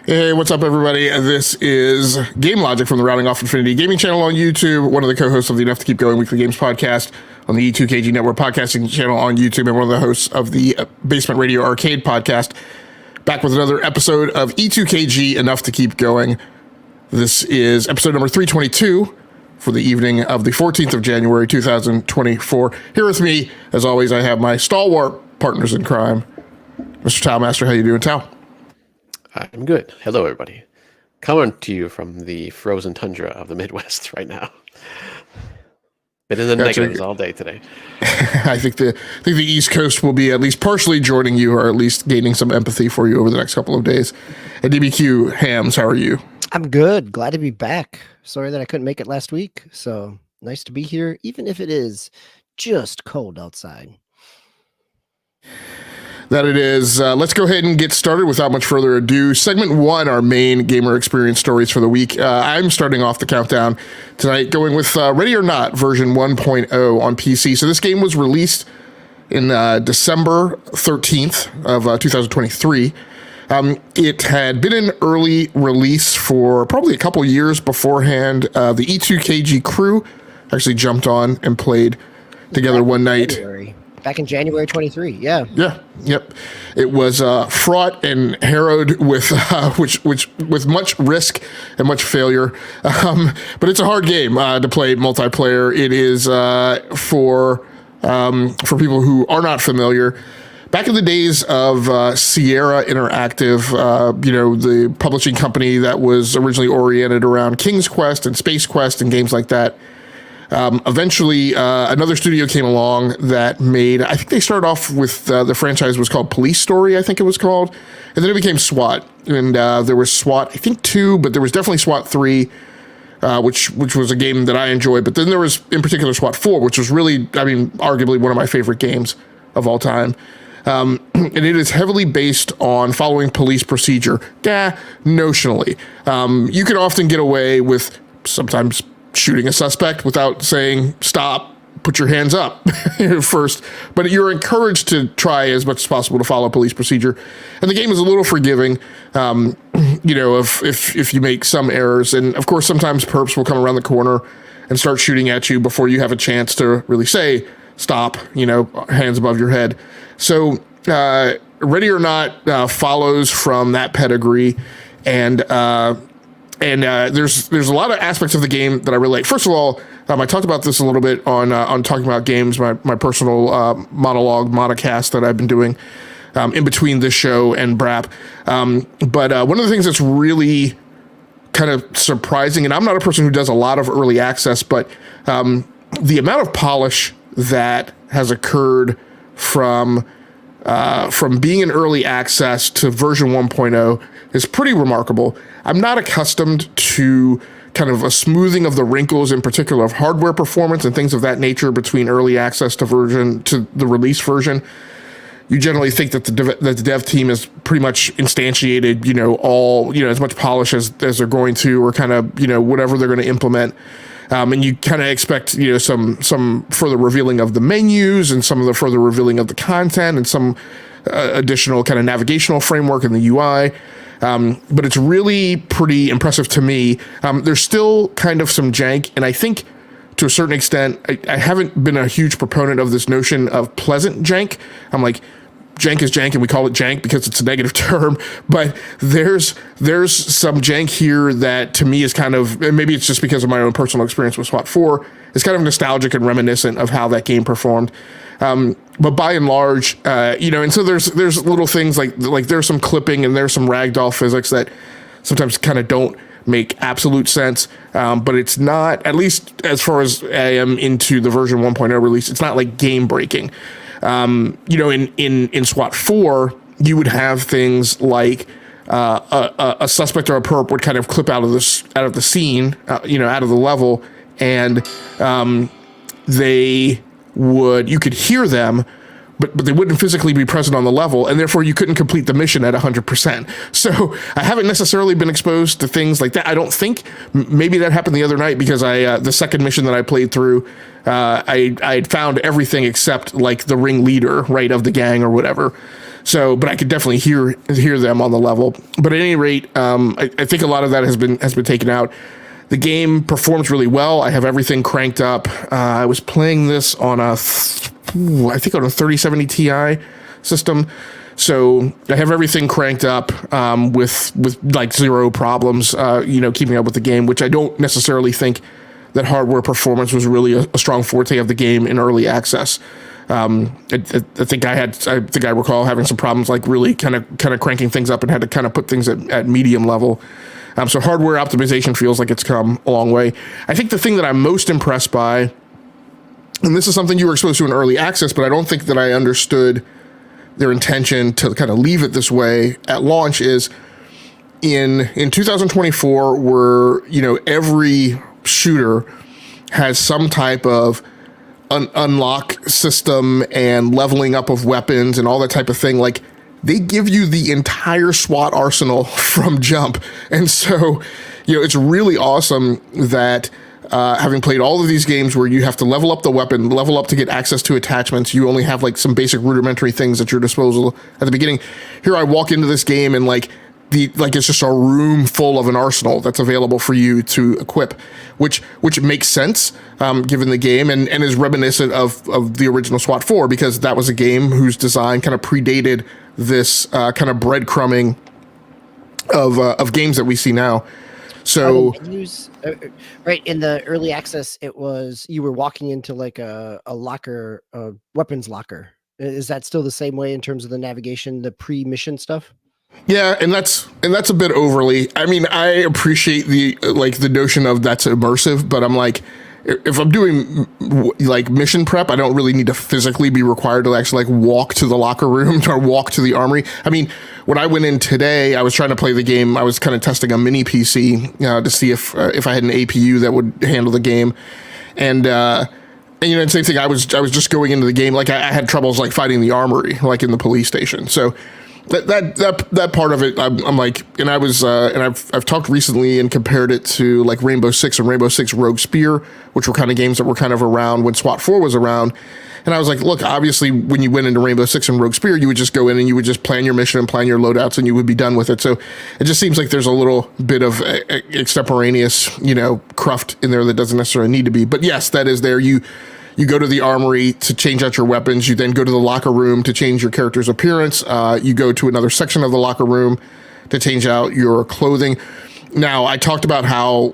Hey, what's up, everybody? This is Game Logic from the Rounding Off Infinity Gaming channel on YouTube, one of the co-hosts of the Enough to Keep Going Weekly Games podcast on the E2KG Network podcasting channel on YouTube, and one of the hosts of the Basement Radio Arcade podcast. Back with another episode of E2KG Enough to Keep Going. This is episode number 322 for the evening of the 14th of January, 2024. Here with me, as always, I have my stalwart partners in crime, Mr. Tao Master. How you doing, Tao? I'm good. Hello, everybody. Coming to you from the frozen tundra of the Midwest right now. Been in the negatives all day today. I think the East Coast will be at least partially joining you, or at least gaining some empathy for you over the next couple of days. And DBQ Hams, how are you? I'm good. Glad to be back. Sorry that I couldn't make it last week. So nice to be here, even if it is just cold outside. That it is. Let's go ahead and get started without much further ado. Segment 1, our main gamer experience stories for the week. I'm starting off the countdown tonight, going with Ready or Not version 1.0 on PC. So this game was released in December 13th of 2023. It had been an early release for probably a couple years beforehand. The E2KG crew actually jumped on and played together one night. Back in January 23, yeah. Yep. It was fraught and harrowed with with much risk and much failure. But it's a hard game to play multiplayer. It is for people who are not familiar. Back in the days of Sierra Interactive, the publishing company that was originally oriented around King's Quest and Space Quest and games like that. Eventually, another studio came along that made, I think they started off with, the franchise was called Police Story, I think it was called. And then it became SWAT. And there was SWAT, I think 2, but there was definitely SWAT 3, which was a game that I enjoyed. But then there was, in particular, SWAT 4, which was really, arguably one of my favorite games of all time. And it is heavily based on following police procedure. Notionally. You can often get away with sometimes shooting a suspect without saying, stop, put your hands up first. But you're encouraged to try as much as possible to follow police procedure. And the game is a little forgiving, if you make some errors. And of course, sometimes perps will come around the corner and start shooting at you before you have a chance to really say, stop, hands above your head. So Ready or Not follows from that pedigree. And there's a lot of aspects of the game that I really like. First of all, I talked about this a little bit on talking about games, my personal monologue, modicast that I've been doing in between this show and BRAP. But one of the things that's really kind of surprising, and I'm not a person who does a lot of early access, but the amount of polish that has occurred from being in early access to version 1.0 is pretty remarkable. I'm not accustomed to kind of a smoothing of the wrinkles, in particular of hardware performance and things of that nature between early access to the release version. You generally think that the dev team is pretty much instantiated, all, as much polish as they're going to, or kind of, whatever they're going to implement. And you kind of expect, some further revealing of the menus and some of the further revealing of the content and some additional kind of navigational framework in the UI. But it's really pretty impressive to me. There's still kind of some jank, and I think to a certain extent, I haven't been a huge proponent of this notion of pleasant jank. I'm like, jank is jank, and we call it jank because it's a negative term. But there's some jank here that to me is kind of, and maybe it's just because of my own personal experience with SWAT 4, it's kind of nostalgic and reminiscent of how that game performed. But by and large, and so there's little things like there's some clipping and there's some ragdoll physics that sometimes kind of don't make absolute sense. But it's not, at least as far as I am into the version 1.0 release, it's not like game breaking. In SWAT 4, you would have things like a suspect or a perp would kind of clip out of the scene, out of the level, and you could hear them, but they wouldn't physically be present on the level, and therefore you couldn't complete the mission at 100%. So I haven't necessarily been exposed to things like that. I don't think, maybe that happened the other night because the second mission that I played through, I had found everything except like the ringleader, right, of the gang or whatever. So, but I could definitely hear them on the level. But at any rate, I think a lot of that has been taken out. The game performs really well. I have everything cranked up. I was playing this on a 3070 Ti system. So I have everything cranked up with like zero problems, keeping up with the game, which I don't necessarily think that hardware performance was really a strong forte of the game in early access. I think I recall having some problems, like really kind of cranking things up and had to kind of put things at medium level. So hardware optimization feels like it's come a long way. I think the thing that I'm most impressed by, and this is something you were exposed to in early access, but I don't think that I understood their intention to kind of leave it this way at launch, is in 2024, where every shooter has some type of unlock system and leveling up of weapons and all that type of thing. Like, they give you the entire SWAT arsenal from jump. And so, it's really awesome that having played all of these games where you have to level up the weapon, level up to get access to attachments, you only have like some basic rudimentary things at your disposal at the beginning. Here I walk into this game and it's just a room full of an arsenal that's available for you to equip, which makes sense given the game and is reminiscent of the original SWAT 4, because that was a game whose design kind of predated this kind of breadcrumbing of games that we see now. So right in the early access, it was you were walking into like a locker, a weapons locker. Is that still the same way in terms of the navigation, the pre-mission stuff? Yeah, and that's a bit overly. I mean, I appreciate the notion of that's immersive, but I'm like, if I'm doing like mission prep, I don't really need to physically be required to actually like walk to the locker room or walk to the armory. I mean, when I went in today, I was trying to play the game. I was kind of testing a mini PC to see if I had an APU that would handle the game, and same thing. I was just going into the game like I had troubles like fighting the armory, like in the police station. So. That part of it, I'm like, and I've talked recently and compared it to like Rainbow Six and Rainbow Six Rogue Spear, which were kind of games that were kind of around when SWAT 4 was around. And I was like, look, obviously when you went into Rainbow Six and Rogue Spear, you would just go in and you would just plan your mission and plan your loadouts and you would be done with it. So it just seems like there's a little bit of extemporaneous, cruft in there that doesn't necessarily need to be. But yes, that is there. You go to the armory to change out your weapons. You then go to the locker room to change your character's appearance. You go to another section of the locker room to change out your clothing. Now, I talked about how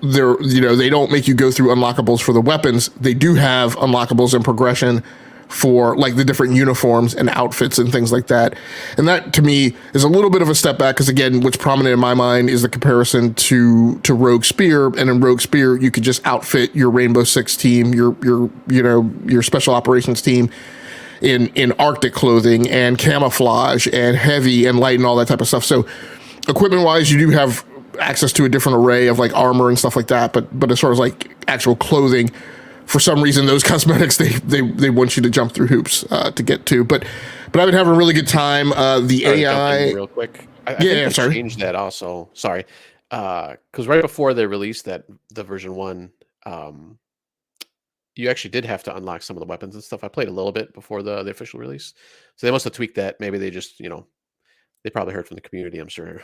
they don't make you go through unlockables for the weapons. They do have unlockables in progression for like the different uniforms and outfits and things like that. And that to me is a little bit of a step back, because again, what's prominent in my mind is the comparison to Rogue Spear. And in Rogue Spear, you could just outfit your Rainbow Six team, your special operations team in Arctic clothing and camouflage and heavy and light and all that type of stuff. So equipment wise, you do have access to a different array of like armor and stuff like that. But as far as like actual clothing, for some reason, those cosmetics they want you to jump through hoops to get to. But I've been having a really good time. The AI, real quick. I think they changed that also. Sorry, because right before they released the version 1, you actually did have to unlock some of the weapons and stuff. I played a little bit before the official release, so they must have tweaked that. Maybe they just they probably heard from the community, I'm sure,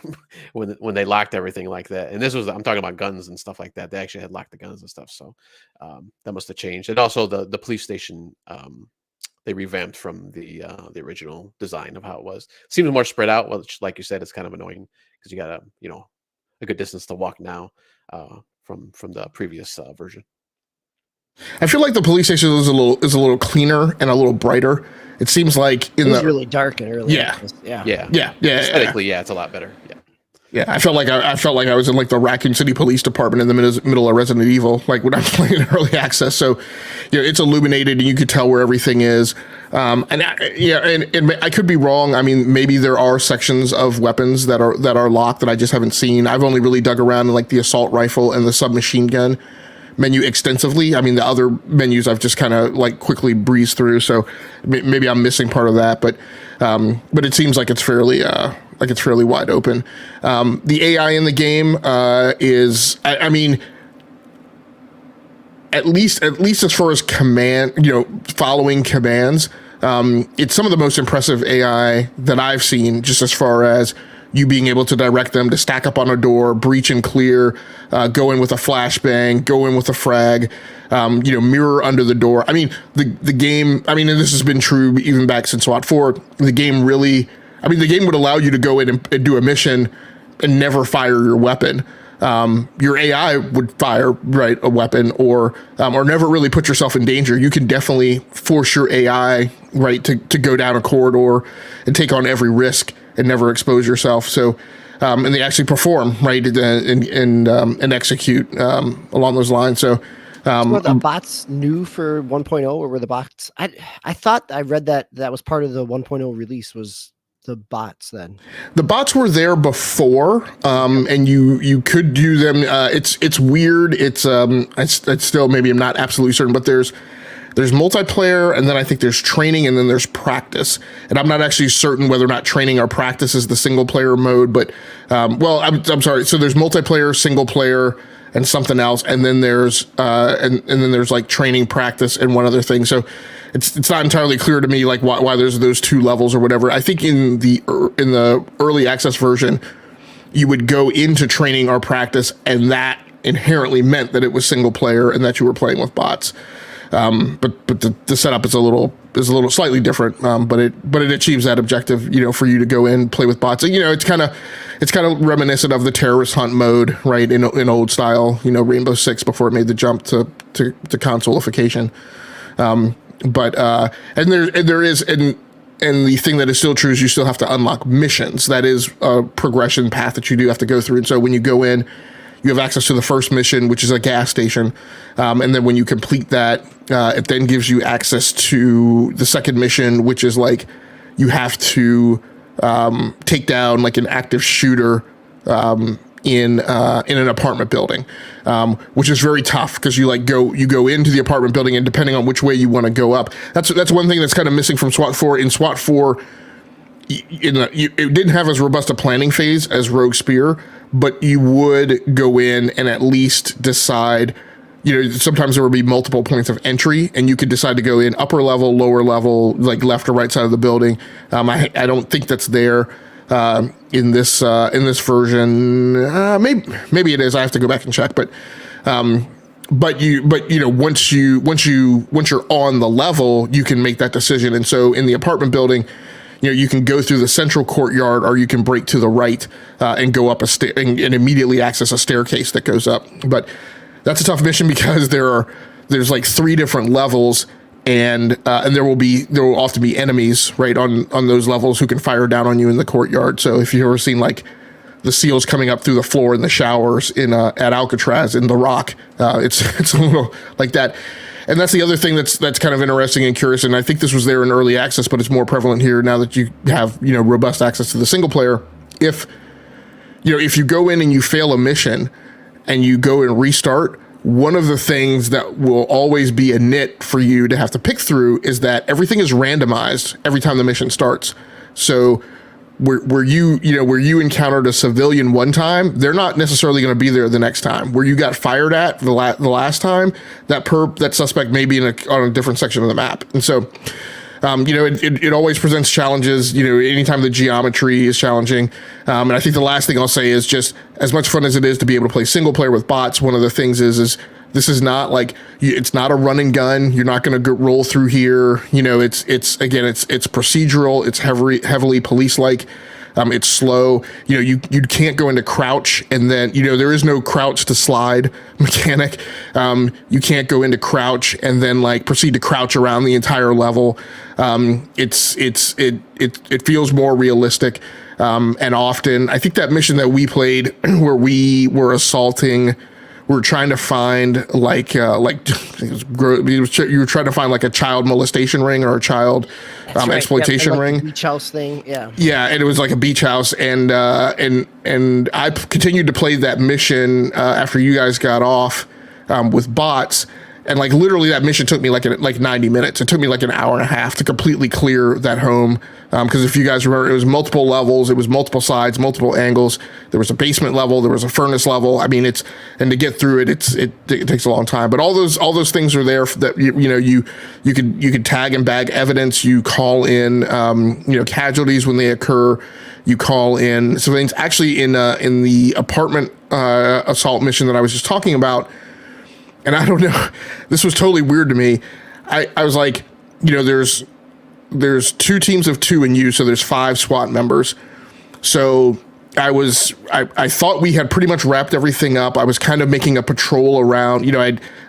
when they locked everything like that. And this was, I'm talking about guns and stuff like that. They actually had locked the guns and stuff, so that must have changed. And also the police station, they revamped from the original design of how it was. Seems more spread out, which, like you said, is kind of annoying because you got a good distance to walk now from the previous version. I feel like the police station is a little cleaner and a little brighter. It seems like it was really dark and early. Yeah. Aesthetically, it's a lot better. Yeah, I felt like I was in like the Raccoon City Police Department in the middle of Resident Evil, like when I'm playing early access. So, it's illuminated and you could tell where everything is. And I could be wrong. I mean, maybe there are sections of weapons that are locked that I just haven't seen. I've only really dug around in like the assault rifle and the submachine gun menu extensively. I mean, the other menus I've just kind of like quickly breezed through. So maybe I'm missing part of that, but it seems like it's fairly wide open. The AI in the game is, I mean, at least as far as following commands, it's some of the most impressive AI that I've seen, just as far as you being able to direct them to stack up on a door, breach and clear, go in with a flashbang, go in with a frag, mirror under the door. I mean, the game, and this has been true even back since SWAT 4, the game would allow you to go in and do a mission and never fire your weapon. Your AI would fire, right, a weapon or never really put yourself in danger. You can definitely force your AI, right, to go down a corridor and take on every risk and never expose yourself. So, and they actually perform, right, and execute along those lines. So, were the bots new for 1.0, or were the bots? I thought I read that was part of the 1.0 release was the bots. Then the bots were there before, and you could do them. It's weird. It's still, maybe I'm not absolutely certain, but there's multiplayer, and then I think there's training, and then there's practice. And I'm not actually certain whether or not training or practice is the single player mode, but I'm sorry. So there's multiplayer, single player, and something else, and then there's and then there's like training, practice, and one other thing. So it's not entirely clear to me like why there's those two levels or whatever. I think in the early access version, you would go into training or practice, and that inherently meant that it was single player and that you were playing with bots. But the setup is a little slightly different, but it achieves that objective, for you to go in, play with bots. It's kind of reminiscent of the terrorist hunt mode, right, in old style, Rainbow Six before it made the jump to consolification. But there is, and the thing that is still true is you still have to unlock missions. That is a progression path that you do have to go through. And so when you go in, you have access to the first mission, which is a gas station. And then when you complete that, it then gives you access to the second mission, which is like you have to take down like an active shooter in an apartment building, which is very tough because you go into the apartment building, and depending on which way you want to go up, that's one thing that's kind of missing from SWAT 4. In SWAT 4, it didn't have as robust a planning phase as Rogue Spear, but you would go in and at least decide, sometimes there would be multiple points of entry, and you could decide to go in upper level, lower level, like left or right side of the building. I don't think that's there in this version. Maybe it is. I have to go back and check, but once you're on the level, you can make that decision. And so in the apartment building, you can go through the central courtyard, or you can break to the right and go up a stair and immediately access a staircase that goes up. But that's a tough mission because there's like 3 different levels, and there will often be enemies right on those levels who can fire down on you in the courtyard. So if you've ever seen like the SEALs coming up through the floor in the showers at Alcatraz in The Rock, it's a little like that. And that's the other thing that's kind of interesting and curious. And I think this was there in early access, but it's more prevalent here now that you have, robust access to the single player. If if you go in and you fail a mission and you go and restart, one of the things that will always be a nit for you to have to pick through is that everything is randomized every time the mission starts. So where you encountered a civilian one time, they're not necessarily going to be there the next time. Where you got fired at the last time, that suspect may be on a different section of the map. And so, it always presents challenges, anytime the geometry is challenging. And I think the last thing I'll say is just as much fun as it is to be able to play single player with bots, one of the things is this is not like, it's not a run and gun. You're not going to roll through here. It's procedural. It's heavily police-like. It's slow. You can't go into crouch and then, there is no crouch to slide mechanic. You can't go into crouch and then like proceed to crouch around the entire level. It feels more realistic. And often I think that mission that we played where we were assaulting, we were trying to find you were trying to find like a child molestation ring or a child exploitation ring. Beach house thing, yeah. Yeah, and it was like a beach house, and I continued to play that mission after you guys got off with bots. And like literally that mission took me like 90 minutes. It took me like an hour and a half to completely clear that home. Because if you guys remember, it was multiple levels, it was multiple sides, multiple angles. There was a basement level, there was a furnace level. I mean, and to get through it, it takes a long time. But all those things are there that you could tag and bag evidence. You call in casualties when they occur. You call in civilians. Actually, in the apartment assault mission that I was just talking about. And I don't know, this was totally weird to me. I was like, there's 2 teams of 2 in you, so there's 5 SWAT members. So I thought we had pretty much wrapped everything up. I was kind of making a patrol around,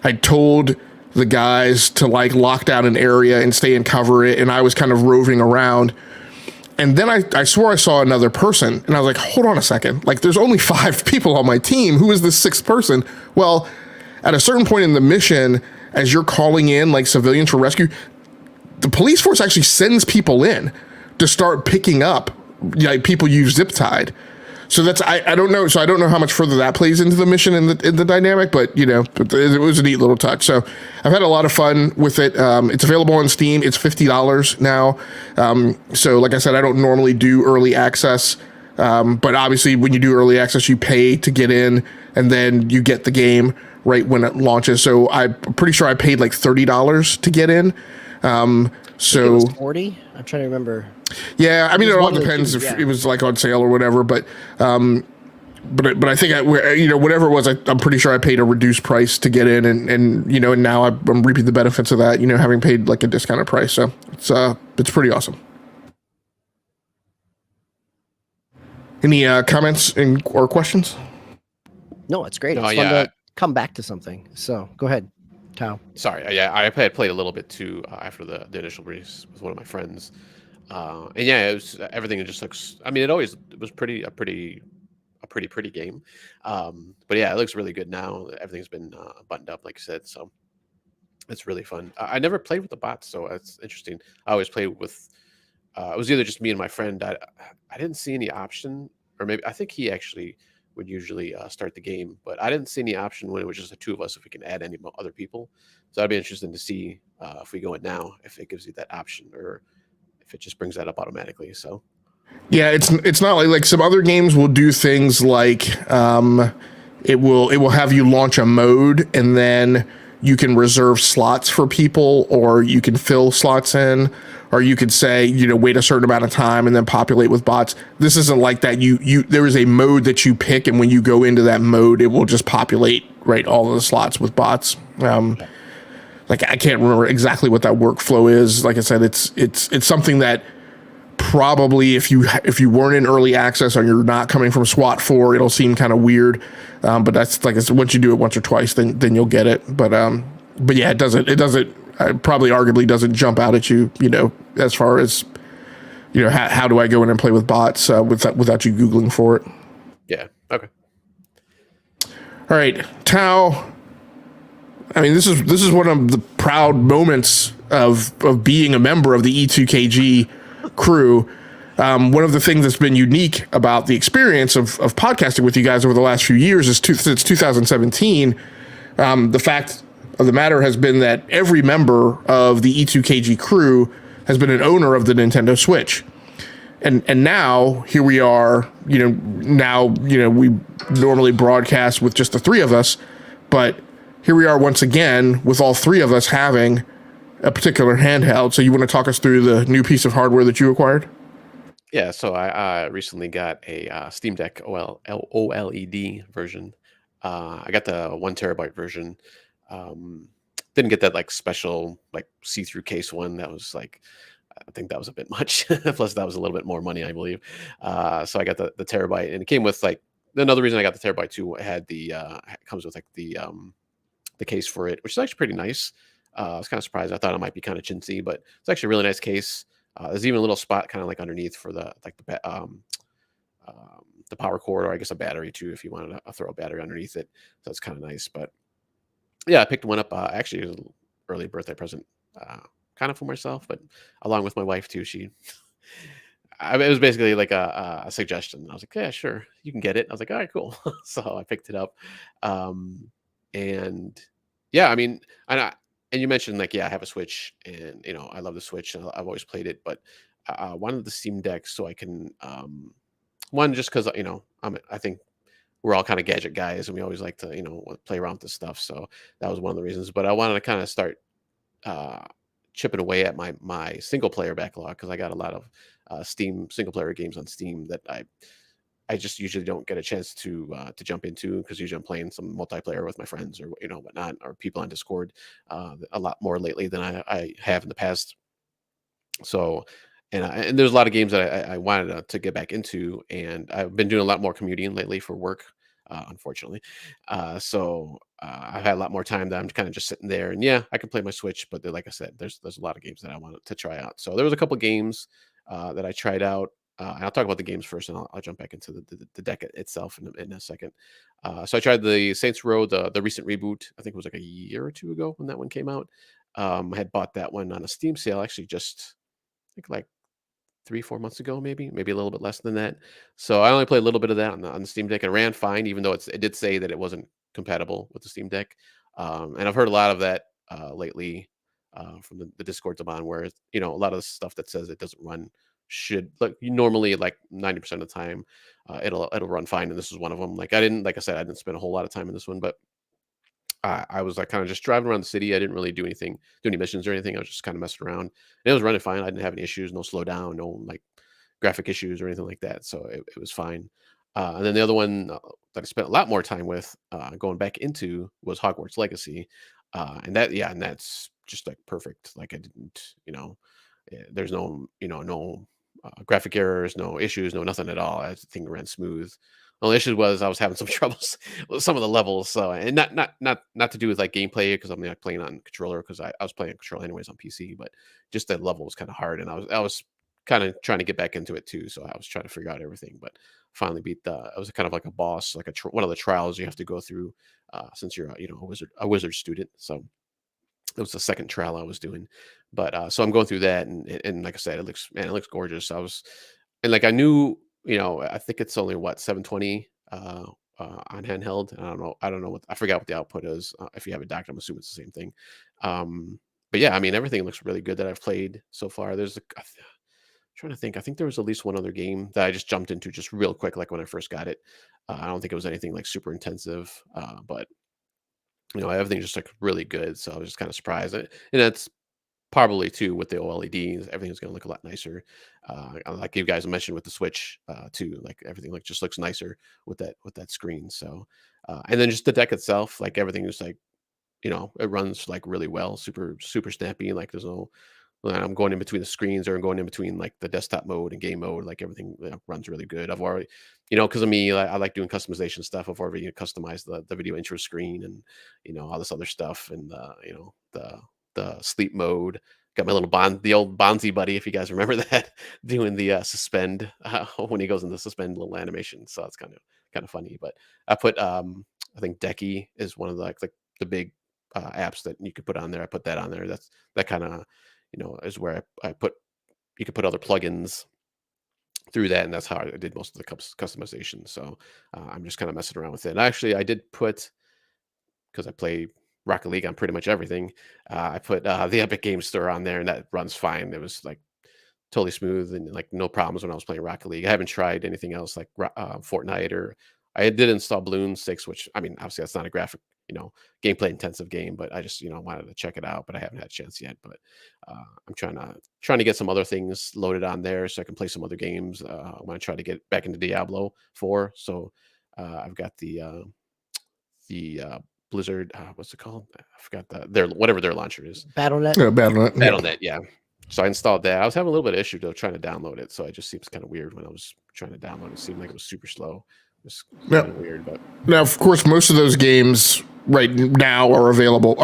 I told the guys to like lock down an area and stay and cover it. And I was kind of roving around. And then I swore I saw another person and I was like, hold on a second. Like there's only 5 people on my team. Who is the 6th person? Well, at a certain point in the mission, as you're calling in like civilians for rescue, the police force actually sends people in to start picking up people you've zip tied. So that's I don't know. So I don't know how much further that plays into the mission and the dynamic, but it was a neat little touch. So I've had a lot of fun with it. It's available on Steam. It's $50 now. So like I said, I don't normally do early access, but obviously when you do early access, you pay to get in, and then you get the game right when it launches. So I'm pretty sure I paid like $30 to get in. So it was 40. I'm trying to remember. Yeah, I mean, it all depends if it was like on sale or whatever. But I think whatever it was, I'm pretty sure I paid a reduced price to get in, and now I'm reaping the benefits of that. Having paid like a discounted price. So it's pretty awesome. Any comments or questions? No, it's great. It's fun to come back to something. So go ahead, Tao. Sorry, I had played a little bit too after the initial release with one of my friends, and it was everything. Just looks. I mean, it was a pretty game, but yeah, it looks really good now. Everything's been buttoned up, like I said, so it's really fun. I never played with the bots, so it's interesting. I always play with. It was either just me and my friend. I didn't see any option, or maybe I think he actually would usually start the game, but I didn't see any option when it was just the 2 of us if we can add any other people. So that'd be interesting to see if we go in now, if it gives you that option or if it just brings that up automatically. So yeah, it's not like some other games will do things like it will have you launch a mode and then you can reserve slots for people, or you can fill slots in, or you could say, wait a certain amount of time and then populate with bots. This isn't like that. There is a mode that you pick, and when you go into that mode, it will just populate all of the slots with bots. Like I can't remember exactly what that workflow is. Like I said, it's something that probably if you weren't in early access or you're not coming from SWAT 4, it'll seem kind of weird. But that's like once you do it once or twice, then you'll get it. But yeah, it doesn't probably arguably doesn't jump out at you, as far as how do I go in and play with bots without you Googling for it. Yeah. Okay. All right, Tao. I mean, this is one of the proud moments of being a member of the E2KG crew. One of the things that's been unique about the experience of podcasting with you guys over the last few years is since 2017, the fact of the matter has been that every member of the E2KG crew has been an owner of the Nintendo Switch. And now here we are, we normally broadcast with just the three of us, but here we are once again with all three of us having a particular handheld. So you want to talk us through the new piece of hardware that you acquired? Yeah, so I recently got a Steamdeck OLED version. I got the 1 terabyte version. Didn't get that like special like see-through case one. That was like, I think that was a bit much. Plus, that was a little bit more money, I believe. So I got the terabyte, and it came with like another reason I got the terabyte too. It had it comes with like the case for it, which is actually pretty nice. I was kind of surprised. I thought it might be kind of chintzy, but it's actually a really nice case. There's even a little spot kind of like underneath for the power cord, or I guess a battery too, if you wanted to throw a battery underneath it. So it's kind of nice. But yeah, I picked one up. Actually, it was an early birthday present, kind of for myself, but along with my wife too. It was basically like a suggestion. I was like, yeah, sure, you can get it. I was like, all right, cool. So I picked it up, and yeah, I mean, and you mentioned like, yeah, I have a Switch, and I love the Switch, and I've always played it, but I wanted the Steam Deck so I can, one, just because I think we're all kind of gadget guys, and we always like to play around with this stuff. So that was one of the reasons. But I wanted to kind of start uh, chipping away at my single player backlog, because I got a lot of Steam single player games on Steam that I just usually don't get a chance to jump into, because usually I'm playing some multiplayer with my friends or whatnot, or people on Discord a lot more lately than I have in the past. So, and there's a lot of games that I wanted to get back into, and I've been doing a lot more commuting lately for work, unfortunately. I've had a lot more time that I'm kind of just sitting there, and yeah, I can play my Switch, but like I said, there's a lot of games that I wanted to try out. So there was a couple games that I tried out. And I'll talk about the games first, and I'll jump back into the deck itself in a second. So I tried the Saints Row, the recent reboot. I think it was like a year or two ago when that one came out. I had bought that one on a Steam sale, actually, just I think like 3-4 months ago, maybe a little bit less than that. So I only played a little bit of that on the Steam Deck, and it ran fine, even though it did say that it wasn't compatible with the Steam Deck. And I've heard a lot of that lately from the Discords I'm on, where a lot of the stuff that says it doesn't run should, like, normally like 90% of the time it'll run fine, and this is one of them. Like I said, I didn't spend a whole lot of time in this one, but I was like kind of just driving around the city. I didn't really do any missions or anything. I was just kind of messing around, and it was running fine. I didn't have any issues, no slowdown, no like graphic issues or anything like that. So it was fine. And then the other one that I spent a lot more time with, going back into, was Hogwarts Legacy, and that's just like perfect. Like I didn't, there's no, no graphic errors, no issues, no nothing at all. I think ran smooth. The only issue was I was having some troubles with some of the levels. So, and not to do with like gameplay, because I'm not playing on controller, because I was playing on controller anyways on PC, but just that level was kind of hard, and I was kind of trying to get back into it too. So I was trying to figure out everything, but finally beat it was kind of like a boss, like one of the trials you have to go through, since you're a wizard student. So it was the second trial I was doing, but so I'm going through that, and like I said, it looks gorgeous. And like I knew, I think it's only what 720 on handheld. I don't know what, I forgot what the output is. If you have it docked, I'm assuming it's the same thing. But yeah, I mean, everything looks really good that I've played so far. Trying to think. I think there was at least one other game that I just jumped into just real quick, like when I first got it. I don't think it was anything like super intensive, but everything just like really good. So I was just kind of surprised, and that's probably too with the OLEDs. Everything's going to look a lot nicer. Like you guys mentioned with the Switch too, like everything like just looks nicer with that screen. So, and then just the deck itself, like everything is like, it runs like really well, super super snappy. Like there's no, when I'm going in between the screens, or going in between like the desktop mode and game mode, like everything runs really good. I've already, because of me, I like doing customization stuff. I've already customized the video intro screen, and all this other stuff, and the sleep mode. Got my little the old Bonzi buddy, if you guys remember that, doing the suspend when he goes into suspend little animation. So it's kind of funny. But I put I think Decky is one of the the big apps that you could put on there. I put that on there. That kind of is where I put, you could put other plugins through that, and that's how I did most of the customization. So I'm just kind of messing around with it. And actually, I did put, because I play Rocket League on pretty much everything, I put the Epic Games Store on there, and that runs fine. It was like totally smooth and like no problems when I was playing Rocket League. I haven't tried anything else like Fortnite, or I did install Balloon 6, which I mean, obviously that's not a graphic, gameplay intensive game, but I just, wanted to check it out, but I haven't had a chance yet. But I'm trying to get some other things loaded on there so I can play some other games. I want to try to get back into Diablo 4. So I've got the Blizzard, what's it called? I forgot whatever their launcher is. BattleNet. Yeah, Battle.net. BattleNet, yeah. So I installed that. I was having a little bit of issue though trying to download it. So it just seems kind of weird when I was trying to download it. It seemed like it was super slow. It was kind of weird, but Now, of course, most of those games right now are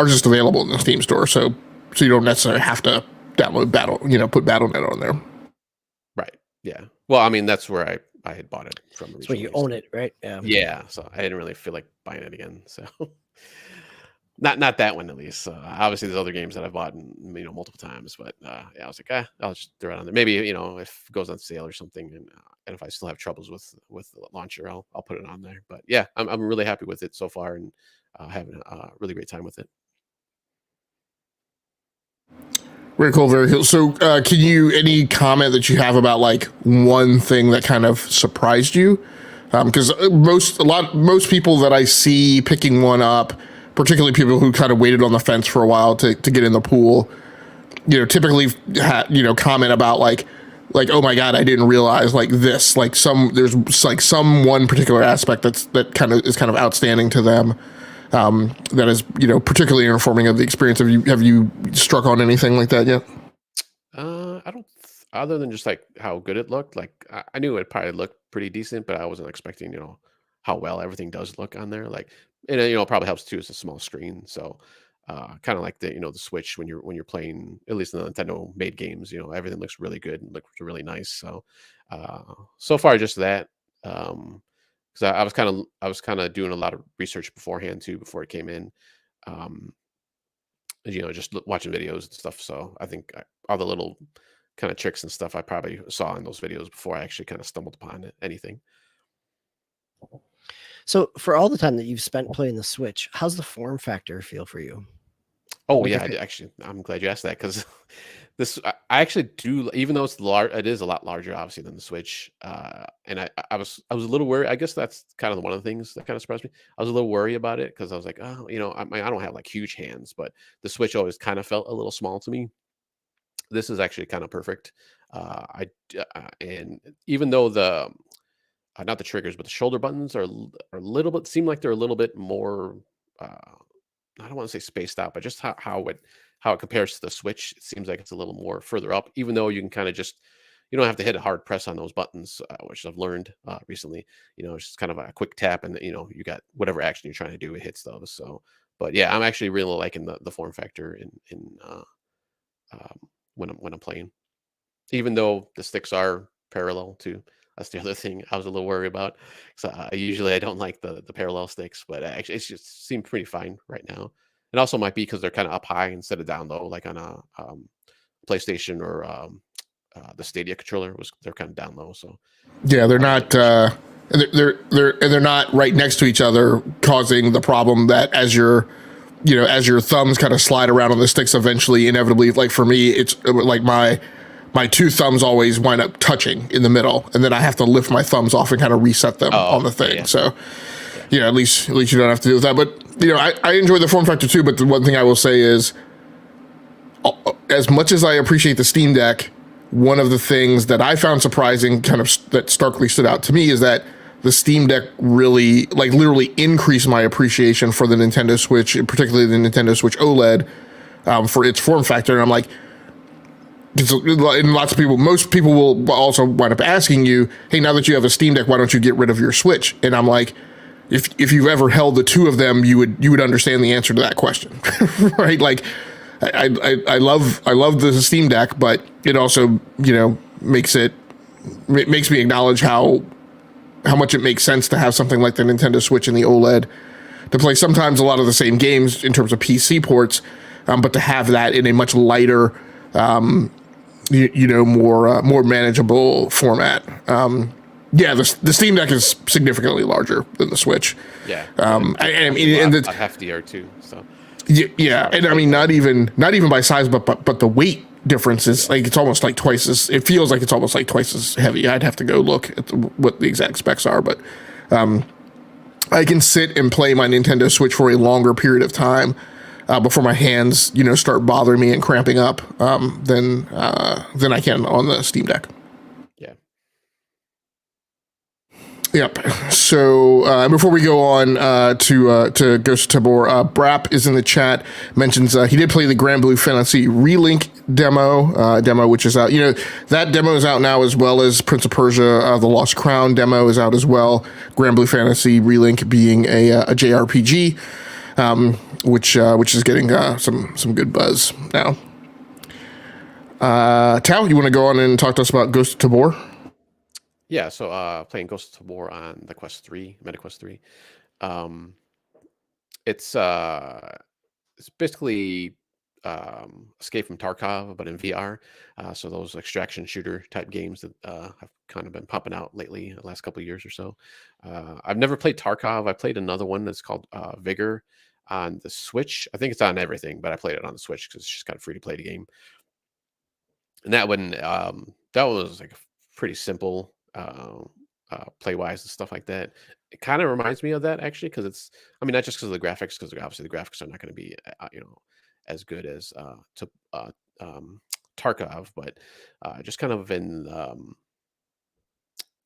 just available in the Steam store. So you don't necessarily have to download put BattleNet on there. right, yeah. Well, I mean that's where I had bought it from. So you own it, right? Yeah. Yeah. So I didn't really feel like buying it again. So not that one at least. Obviously, there's other games that I've bought multiple times, but yeah, I was like, I'll just throw it on there. Maybe if it goes on sale or something, and if I still have troubles with the launcher, I'll put it on there. But yeah, I'm really happy with it so far, and having a really great time with it. Very cool, very cool. So, any comment that you have about like one thing that kind of surprised you? Because most people that I see picking one up, particularly people who kind of waited on the fence for a while to get in the pool, typically comment about like, oh my God, I didn't realize like this, like there's like some one particular aspect that kind of outstanding to them. That is, particularly informing of the experience. Have you struck on anything like that yet? I don't. Other than just like how good it looked, like I knew it probably looked pretty decent, but I wasn't expecting, how well everything does look on there. Like, and it probably helps too. It's a small screen, so kind of like the Switch when you're playing, at least in the Nintendo made games, everything looks really good and looks really nice. So so far just that. Because I was kind of doing a lot of research beforehand too, before it came in, just watching videos and stuff. So I think all the little kind of tricks and stuff I probably saw in those videos before I actually kind of stumbled upon anything. So for all the time that you've spent playing the Switch, how's the form factor feel for you? Oh Like yeah, if actually, I'm glad you asked that because I actually do, even though it's large, it is a lot larger, obviously, than the Switch. And I was a little worried. I guess that's kind of one of the things that kind of surprised me. I was a little worried about it because I was like, oh, I don't have like huge hands, but the Switch always kind of felt a little small to me. This is actually kind of perfect. And even though not the triggers, but the shoulder buttons are a little bit, seem like they're a little bit more. I don't want to say spaced out, but just how it compares to the Switch, it seems like it's a little more further up, even though you can kind of you don't have to hit a hard press on those buttons, which I've learned recently. It's just kind of a quick tap and, you got whatever action you're trying to do, it hits those. So, but yeah, I'm actually really liking the form factor when I'm playing, even though the sticks are parallel too. That's the other thing I was a little worried about. So I don't like the parallel sticks, but actually it just seemed pretty fine right now. It also might be because they're kind of up high instead of down low, like on a PlayStation or the Stadia controller they're kind of down low. So yeah, they're not they're not right next to each other, causing the problem that as your thumbs kind of slide around on the sticks, eventually, inevitably, like for me, it's like my two thumbs always wind up touching in the middle, and then I have to lift my thumbs off and kind of reset them on the thing. Yeah. So, at least you don't have to deal with that. But I enjoy the form factor too. But the one thing I will say is, as much as I appreciate the Steam Deck, one of the things that I found surprising, kind of that starkly stood out to me, is that the Steam Deck really, like, literally increased my appreciation for the Nintendo Switch, and particularly the Nintendo Switch OLED, for its form factor. And I'm like, and most people will also wind up asking you, hey, now that you have a Steam Deck, why don't you get rid of your Switch? And I'm like, if you've ever held the two of them, you would understand the answer to that question, right? Like, I love the Steam Deck, but it also makes me acknowledge how much it makes sense to have something like the Nintendo Switch and the OLED to play sometimes a lot of the same games in terms of PC ports, but to have that in a much lighter more manageable format. Yeah, the Steam Deck is significantly larger than the Switch. Yeah. I mean, a heftier too. So yeah, and I mean, not even by size, but the weight difference is like it's almost like twice as. It feels like it's almost like twice as heavy. I'd have to go look at what the exact specs are, but I can sit and play my Nintendo Switch for a longer period of time before my hands, start bothering me and cramping up than I can on the Steam Deck. Yeah. Yep. So before we go on to Ghost of Tabor, Brap is in the chat, mentions he did play the Grand Blue Fantasy Relink demo, which is out. That demo is out now, as well as Prince of Persia, the Lost Crown demo is out as well. Grand Blue Fantasy Relink being a JRPG, which is getting some good buzz now. Tao, you want to go on and talk to us about Ghost of Tabor? Yeah, so playing Ghost of Tabor on the Quest 3, MetaQuest 3. It's basically Escape from Tarkov, but in VR. So those extraction shooter type games that have kind of been popping out lately, the last couple of years or so. I've never played Tarkov. I played another one that's called Vigor on the Switch. I think it's on everything, but I played it on the Switch because it's just kind of free to play the game. And that one was like pretty simple. Play wise and stuff like that. It kind of reminds me of that actually, because it's, I mean, not just because of the graphics, because obviously the graphics are not going to be as good as Tarkov, but just kind of in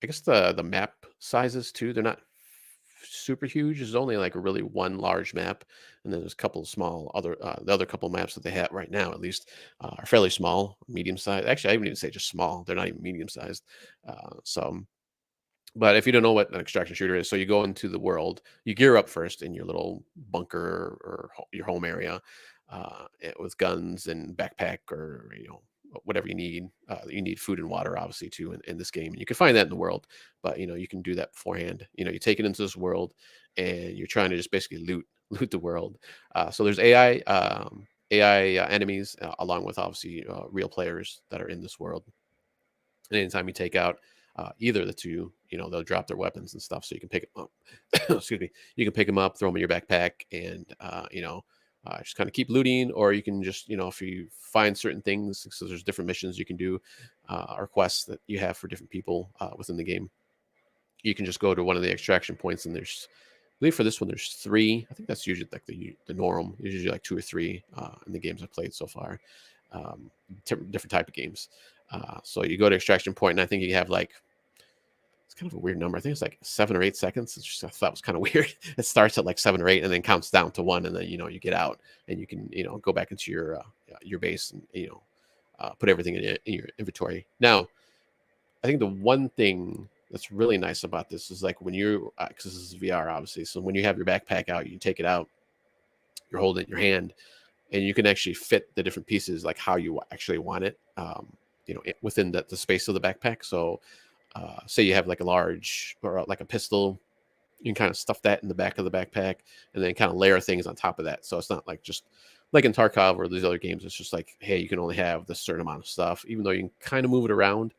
I guess the map sizes too, they're not super huge. There's only like a really one large map, and then there's a couple of small the other couple maps that they have right now at least are fairly small, medium sized. Actually, I wouldn't even say just small, they're not even medium sized. But if you don't know what an extraction shooter is, so you go into the world, you gear up first in your little bunker or your home area with guns and backpack or whatever you need. You need food and water, obviously, too, in this game. And you can find that in the world, but you can do that beforehand. You take it into this world, and you're trying to just basically loot the world. So there's AI enemies, along with obviously real players that are in this world. And anytime you take out either of the two, they'll drop their weapons and stuff, so you can pick them up. Excuse me. You can pick them up, throw them in your backpack, and just kind of keep looting. Or you can just, if you find certain things, so there's different missions you can do, or quests that you have for different people within the game. You can just go to one of the extraction points, and there's, I believe for this one, there's 3. I think that's usually like the norm. There's usually like 2 or 3 in the games I've played so far. Different type of games. So you go to extraction point, and I think you have like, it's kind of a weird number. I think it's like 7 or 8 seconds. It's just, I thought it was kind of weird. It starts at like 7 or 8 and then counts down to 1, and then you get out, and you can go back into your base and put everything in your inventory. Now, I think the one thing that's really nice about this is like when you're, because this is VR obviously, so when you have your backpack out, you take it out, you're holding it in your hand, and you can actually fit the different pieces like how you actually want it, within the space of the backpack. So say you have like a large or like a pistol, you can kind of stuff that in the back of the backpack and then kind of layer things on top of that. So it's not like just like in Tarkov or these other games, it's just like, hey, you can only have this certain amount of stuff, even though you can kind of move it around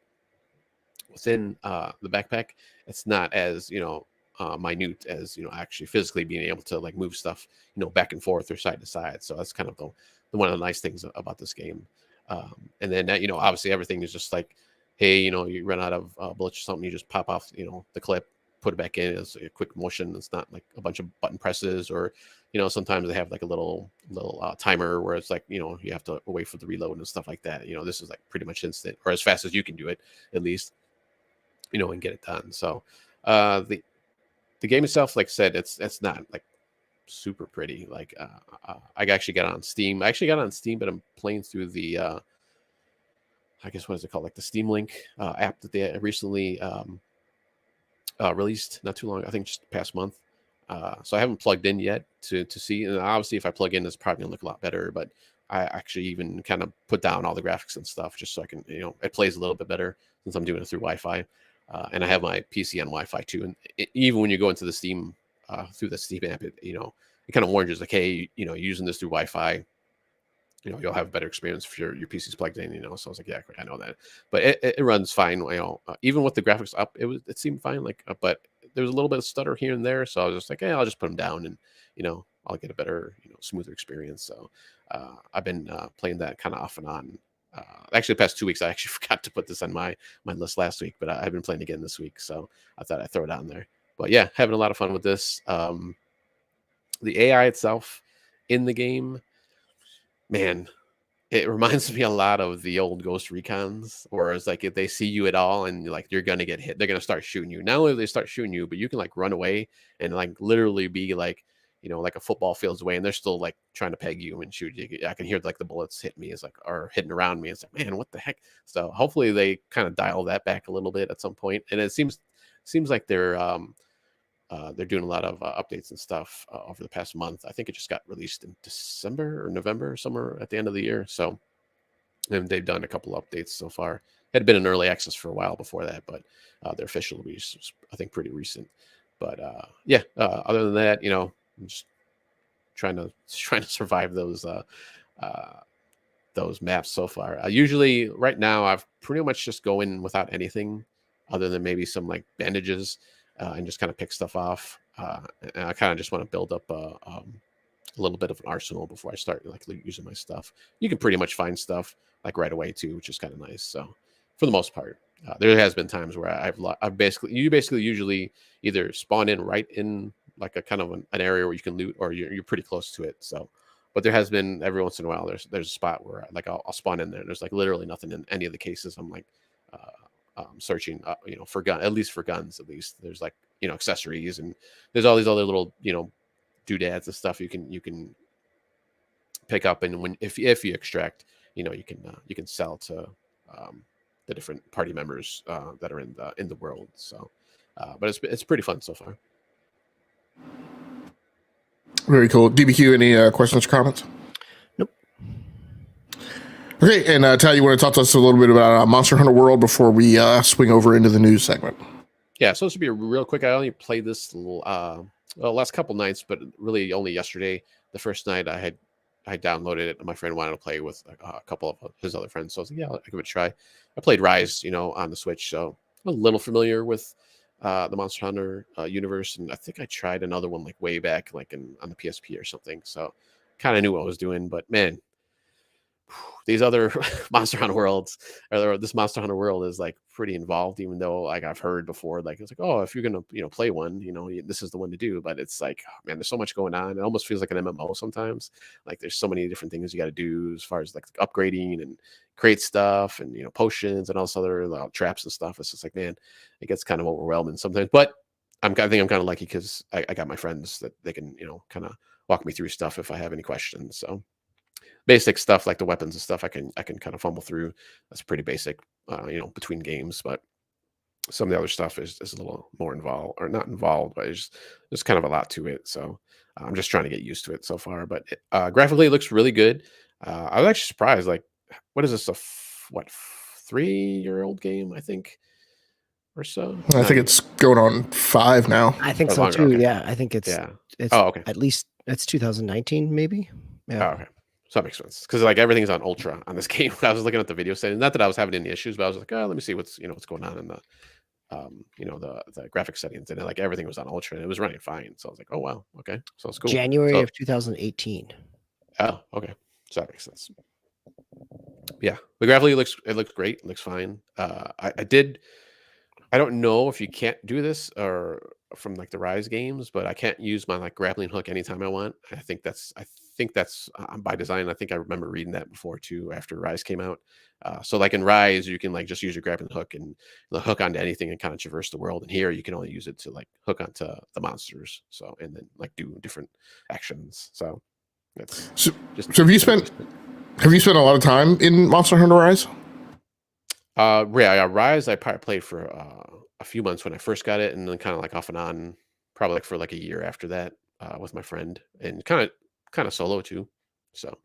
within the backpack. It's not as minute as actually physically being able to like move stuff back and forth or side to side. So that's kind of the one of the nice things about this game. And then obviously everything is just like, hey, you run out of bullets or something, you just pop off the clip, put it back in. It's a quick motion. It's not like a bunch of button presses, or sometimes they have like a little timer where it's like you have to wait for the reload and stuff like that. This is like pretty much instant, or as fast as you can do it at least, and get it done. So the game itself, like I said, it's not like super pretty. Like I actually got on Steam. But I'm playing through the I guess, what is it called? Like the Steam Link app that they recently released not too long, I think just past month. So I haven't plugged in yet to see. And obviously if I plug in, it's probably gonna look a lot better, but I actually even kind of put down all the graphics and stuff just so I can, it plays a little bit better since I'm doing it through Wi-Fi. And I have my PC on Wi-Fi too. And even when you go into the Steam, through the Steam app, it kind of warns you like, hey, using this through Wi-Fi, you'll have a better experience if your PC's plugged in. So I was like, yeah, I know that, but it runs fine. Even with the graphics up, it seemed fine. But there was a little bit of stutter here and there, so I was just like, yeah, I'll just put them down, and I'll get a better, smoother experience. So I've been playing that kind of off and on. Actually, the past 2 weeks, I actually forgot to put this on my list last week, but I've been playing again this week, so I thought I'd throw it on there. But yeah, having a lot of fun with this. The AI itself in the game, man, it reminds me a lot of the old Ghost Recons, whereas like if they see you at all and like you're gonna get hit, they're gonna start shooting you. Not only do they start shooting you, but you can like run away and like literally be like, like a football field's away, and they're still like trying to peg you and shoot you. I can hear like the bullets hit me, or hitting around me. It's like, man, what the heck? So hopefully they kind of dial that back a little bit at some point. And it seems like they're doing a lot of updates and stuff over the past month. I think it just got released in December or November, somewhere at the end of the year. So, and they've done a couple of updates so far. It had been in early access for a while before that, but their official release was, I think, pretty recent. But yeah, other than that, I'm just trying to survive those maps so far. Usually, right now, I've pretty much just go in without anything other than maybe some like bandages. And just kind of pick stuff off. And I kind of just want to build up a little bit of an arsenal before I start like using my stuff. You can pretty much find stuff like right away too, which is kind of nice. So for the most part, there has been times where I've basically usually either spawn in right in like a kind of an area where you can loot, or you're pretty close to it. So, but there has been every once in a while there's a spot where like I'll spawn in there. And there's like literally nothing in any of the cases. I'm like. Searching, for at least for guns. At least there's like accessories, and there's all these other little doodads and stuff you can pick up, and if you extract, you can sell to the different party members that are in the world. So, but it's pretty fun so far. Very cool. DBQ, any questions or comments? Okay, and Ty, you want to talk to us a little bit about Monster Hunter World before we swing over into the news segment? Yeah, so this will be a real quick. I only played this last couple nights, but really only yesterday. The first night I downloaded it, and my friend wanted to play with a couple of his other friends, so I was like, yeah, I'll give it a try. I played Rise, on the Switch, so I'm a little familiar with the Monster Hunter universe, and I think I tried another one like way back, like on the PSP or something, so kind of knew what I was doing, but man, these other Monster Hunter worlds, or this Monster Hunter world is like pretty involved, even though like I've heard before, like it's like, oh, if you're gonna play one, this is the one to do. But it's like, oh, man, there's so much going on. It almost feels like an MMO sometimes. Like there's so many different things you got to do as far as like upgrading and create stuff and potions and all this other traps and stuff. It's just like, man, it gets kind of overwhelming sometimes. But I think I'm kind of lucky because I got my friends that they can kind of walk me through stuff if I have any questions. So. Basic stuff like the weapons and stuff I can kind of fumble through. That's pretty basic, between games. But some of the other stuff is a little more involved, or not involved, but there's kind of a lot to it. So I'm just trying to get used to it so far. But graphically, it looks really good. I was actually surprised. Like, what is this? 3-year-old game? I think, or so. I think it's going on 5 now. I think so too. Okay. Yeah, I think it's. Yeah. It's okay. At least it's 2019, maybe. Yeah. Oh, okay. So that makes sense, because like everything's on ultra on this game. I was looking at the video settings, not that I was having any issues, but I was like, oh, let me see what's going on in the the graphic settings, and like everything was on ultra and it was running fine. So I was like, oh wow, okay, so it's cool. January of 2018. Oh, okay, so that makes sense. Yeah, but graphically it looks great. It looks fine. I don't know if you can't do this or from like the Rise games, but I can't use my like grappling hook anytime I want. I think that's by design. I think I remember reading that before too, after Rise came out. So like in Rise, you can like just use your grappling hook and hook onto anything and kind of traverse the world. And here you can only use it to like hook onto the monsters. So, and then like do different actions. So that's so have you spent a lot of time in Monster Hunter Rise? Yeah, Rise I probably played for a few months when I first got it, and then kind of like off and on, probably like for like a year after that, with my friend, and kind of solo too. So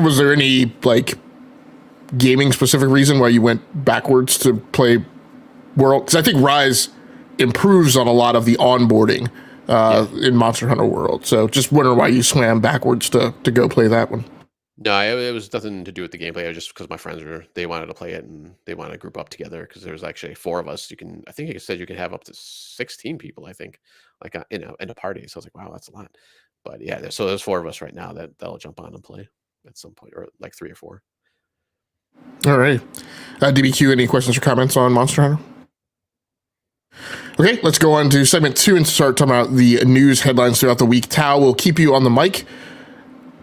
was there any like gaming specific reason why you went backwards to play World? Because I think Rise improves on a lot of the onboarding in Monster Hunter World. So just wondering why you swam backwards to go play that one. No, it was nothing to do with the gameplay. It was just because my friends they wanted to play it and they wanted to group up together because there was actually 4 of us. I think you said you could have up to 16 people, I think, like in a party. So I was like, wow, that's a lot. But yeah, so there's 4 of us right now that'll jump on and play at some point, or like 3 or 4. All right. DBQ, any questions or comments on Monster Hunter? Okay, let's go on to segment 2 and start talking about the news headlines throughout the week. Tao will keep you on the mic.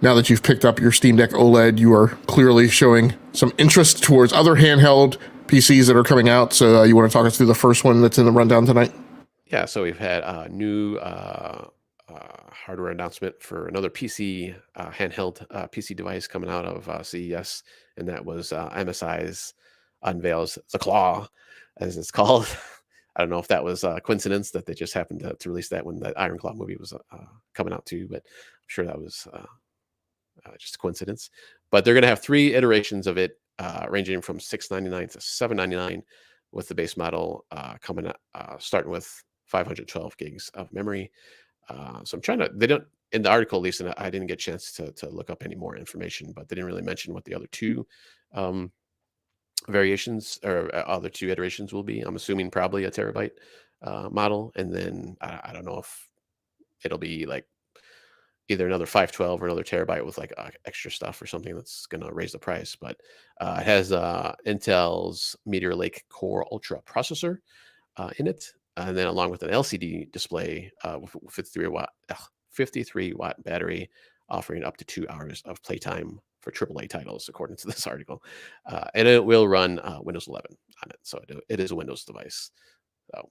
Now that you've picked up your Steamdeck OLED, you are clearly showing some interest towards other handheld PCs that are coming out. So you want to talk us through the first one that's in the rundown tonight? Yeah, so we've had a new hardware announcement for another PC, handheld PC device coming out of CES, and that was MSI's unveils the Claw, as it's called. I don't know if that was a coincidence that they just happened to release that when the Iron Claw movie was coming out too, but I'm sure that was just a coincidence. But they're going to have 3 iterations of it, ranging from $699 to $799, with the base model coming starting with 512 gigs of memory. So I'm trying to, they don't, in the article at least, and I didn't get a chance to look up any more information, but they didn't really mention what the other 2 variations or other 2 iterations will be. I'm assuming probably a terabyte model, and then I don't know if it'll be like either another 512 or another terabyte with like extra stuff or something that's going to raise the price. But it has Intel's Meteor Lake Core Ultra processor in it, and then along with an LCD display with 53 watt battery, offering up to 2 hours of playtime for AAA titles, according to this article. And it will run Windows 11 on it, so it is a Windows device. So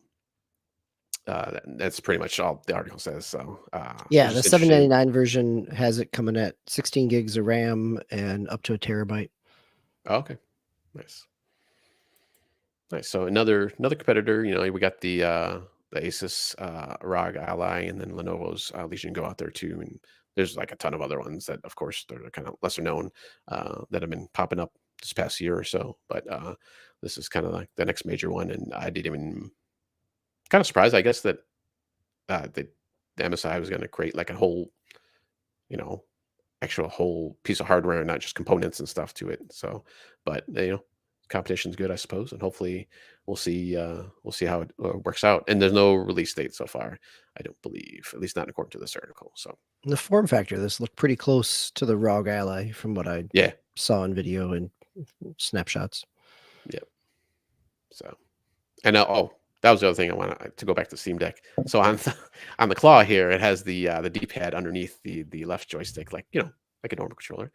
that's pretty much all the article says. So yeah, the $799 version has it coming at 16 gigs of RAM and up to a terabyte. Oh, okay, nice. So another competitor. We got the Asus ROG Ally, and then Lenovo's Legion Go out there too. And there's like a ton of other ones that, of course, they're kind of lesser known that have been popping up this past year or so. But this is kind of like the next major one, and I didn't even. Kind of surprised, I guess, that the MSI was going to create like a whole, actual whole piece of hardware and not just components and stuff to it. So, but competition's good, I suppose, and hopefully we'll see how it works out. And there's no release date so far, I don't believe, at least not according to this article. So the form factor, this looked pretty close to the ROG Ally from what I saw in video and snapshots. Yep. So, and that was the other thing I want to go back to Steam Deck. So on the Claw here, it has the D-pad underneath the left joystick, like like a normal controller.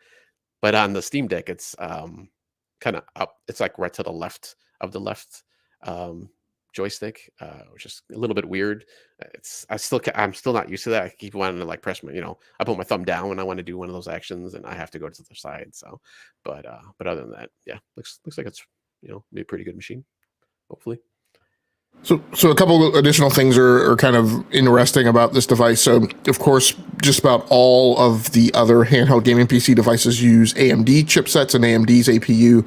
But on the Steam Deck, it's kind of up. It's like right to the left of the left joystick, which is a little bit weird. I'm still not used to that. I keep wanting to like press my, I put my thumb down when I want to do one of those actions, and I have to go to the other side. So, but other than that, yeah, looks like it's be a pretty good machine, hopefully. So a couple of additional things are kind of interesting about this device. So, of course, just about all of the other handheld gaming PC devices use AMD chipsets and AMD's APU.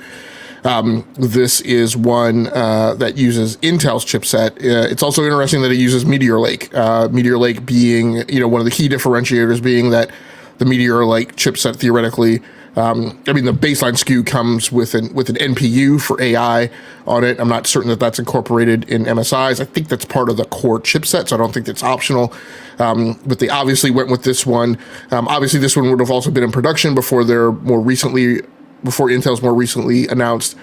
This is one that uses Intel's chipset. It's also interesting that it uses Meteor Lake. Meteor Lake being, one of the key differentiators being that the Meteor Lake chipset theoretically, the baseline SKU comes with an NPU for AI on it. I'm not certain that that's incorporated in MSI's. I think that's part of the core chipset, so I don't think that's optional. But they obviously went with this one. Obviously, this one would have also been in production before Intel's more recently announced